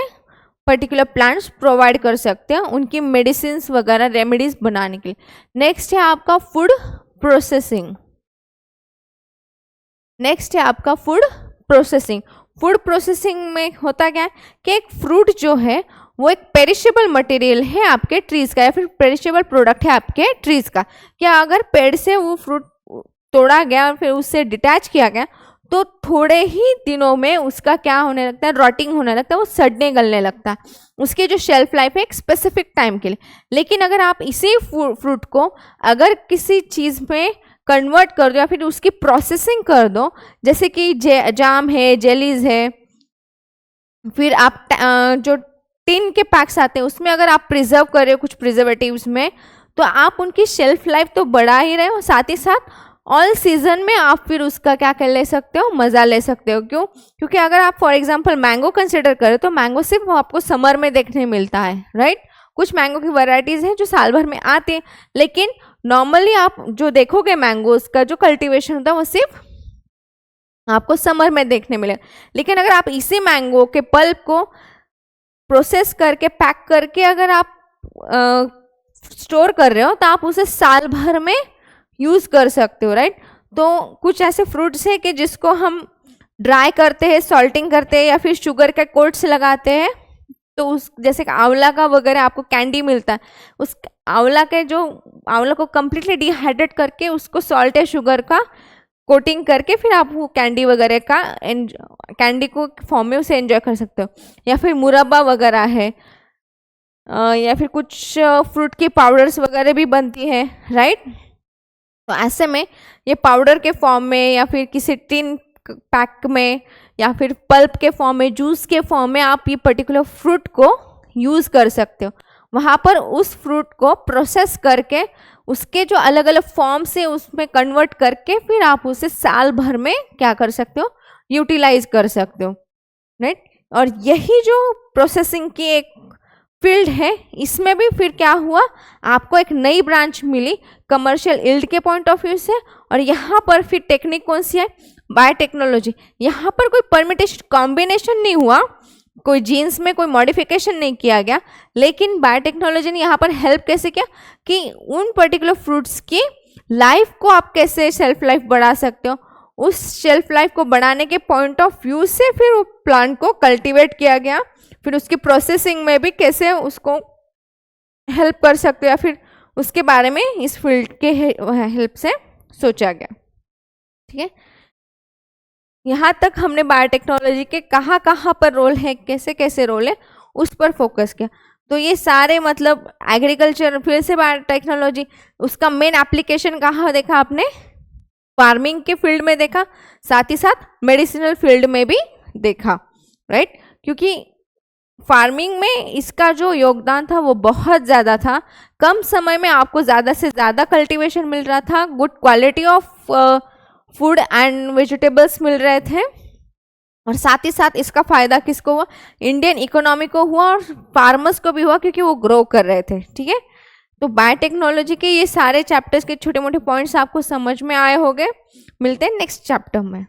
पर्टिकुलर प्लांट्स प्रोवाइड कर सकते हैं उनकी मेडिसिन वगैरह रेमेडीज बनाने के लिए। नेक्स्ट है आपका फूड प्रोसेसिंग। नेक्स्ट है आपका फूड प्रोसेसिंग। फूड प्रोसेसिंग में होता क्या है कि एक फ्रूट जो है वो एक पेरिशेबल मटेरियल है आपके ट्रीज का या फिर पेरिशेबल प्रोडक्ट है आपके ट्रीज का। क्या अगर पेड़ से वो फ्रूट तोड़ा गया और फिर उससे डिटैच किया गया तो थोड़े ही दिनों में उसका क्या होने लगता है, रॉटिंग होने लगता है, वो सड़ने गलने लगता है। उसकी जो शेल्फ लाइफ है एक स्पेसिफिक टाइम के लिए। लेकिन अगर आप इसी फ्रूट को अगर किसी चीज़ में कन्वर्ट कर दो या फिर उसकी प्रोसेसिंग कर दो, जैसे कि जाम है, जेलीज है, फिर आप जो टिन के पैक्स आते हैं उसमें अगर आप प्रिजर्व कर रहे हो कुछ प्रिजर्वेटिव्स में, तो आप उनकी शेल्फ लाइफ तो बढ़ा ही रहे हो, साथ ही साथ ऑल सीजन में आप फिर उसका क्या कर ले सकते हो, मज़ा ले सकते हो। क्यों? क्योंकि अगर आप फॉर एग्जांपल मैंगो कंसिडर करें तो मैंगो सिर्फ आपको समर में देखने मिलता है, राइट। कुछ मैंगो की वैरायटीज़ हैं जो साल भर में आती हैं, लेकिन नॉर्मली आप जो देखोगे मैंगोज का जो कल्टीवेशन होता है वो सिर्फ आपको समर में देखने मिलेगा। लेकिन अगर आप इसी मैंगो के पल्प को प्रोसेस करके पैक करके अगर आप स्टोर कर रहे हो तो आप उसे साल भर में यूज़ कर सकते हो, राइट। तो कुछ ऐसे फ्रूट्स हैं कि जिसको हम ड्राई करते हैं, सॉल्टिंग करते हैं या फिर शुगर के कोट्स लगाते हैं, तो उस जैसे कि आंवला का वगैरह आपको कैंडी मिलता है, उस आंवला को कम्प्लीटली डिहाइड्रेट करके उसको सॉल्ट या शुगर का कोटिंग करके फिर आप वो कैंडी वगैरह का कैंडी को फॉर्म में उसे एंजॉय कर सकते हो। या फिर मुरब्बा वगैरह है, या फिर कुछ फ्रूट की पाउडर्स वगैरह भी बनती है, राइट। तो ऐसे में ये पाउडर के फॉर्म में या फिर किसी टिन पैक में या फिर पल्प के फॉर्म में, जूस के फॉर्म में आप ये पर्टिकुलर फ्रूट को यूज़ कर सकते हो। वहाँ पर उस फ्रूट को प्रोसेस करके उसके जो अलग अलग फॉर्म से उसमें कन्वर्ट करके फिर आप उसे साल भर में क्या कर सकते हो, यूटिलाइज कर सकते हो, राइट। और यही जो प्रोसेसिंग की एक फील्ड है, इसमें भी फिर क्या हुआ, आपको एक नई ब्रांच मिली कमर्शियल यील्ड के पॉइंट ऑफ व्यू से। और यहाँ पर फिर टेक्निक कौन सी है, बायोटेक्नोलॉजी। यहाँ पर कोई परमिटेशन कॉम्बिनेशन नहीं हुआ, कोई जीन्स में कोई मॉडिफिकेशन नहीं किया गया, लेकिन बायोटेक्नोलॉजी ने यहाँ पर हेल्प कैसे किया कि उन पर्टिकुलर फ्रूट्स की लाइफ को आप कैसे शेल्फ लाइफ बढ़ा सकते हो, उस शेल्फ लाइफ को बढ़ाने के पॉइंट ऑफ व्यू से फिर वो प्लांट को कल्टीवेट किया गया, फिर उसकी प्रोसेसिंग में भी कैसे उसको हेल्प कर सकते हो या फिर उसके बारे में इस फील्ड के हेल्प से सोचा गया, ठीक है। यहाँ तक हमने बायोटेक्नोलॉजी के कहाँ कहाँ पर रोल है, कैसे कैसे रोल है, उस पर फोकस किया। तो ये सारे मतलब एग्रीकल्चर फील्ड से बायोटेक्नोलॉजी, उसका मेन एप्लीकेशन कहाँ देखा आपने, फार्मिंग के फील्ड में देखा, साथ ही साथ मेडिसिनल फील्ड में भी देखा, राइट। क्योंकि फार्मिंग में इसका जो योगदान था वो बहुत ज़्यादा था, कम समय में आपको ज़्यादा से ज़्यादा कल्टीवेशन मिल रहा था, good quality of food and vegetables मिल रहे थे, और साथ ही साथ इसका फ़ायदा किसको हुआ, इंडियन इकोनॉमी को हुआ और फार्मर्स को भी हुआ, क्योंकि वो ग्रो कर रहे थे, ठीक है। तो बायोटेक्नोलॉजी के ये सारे चैप्टर्स के छोटे मोटे पॉइंट्स आपको समझ में आए होंगे। मिलते हैं नेक्स्ट चैप्टर में।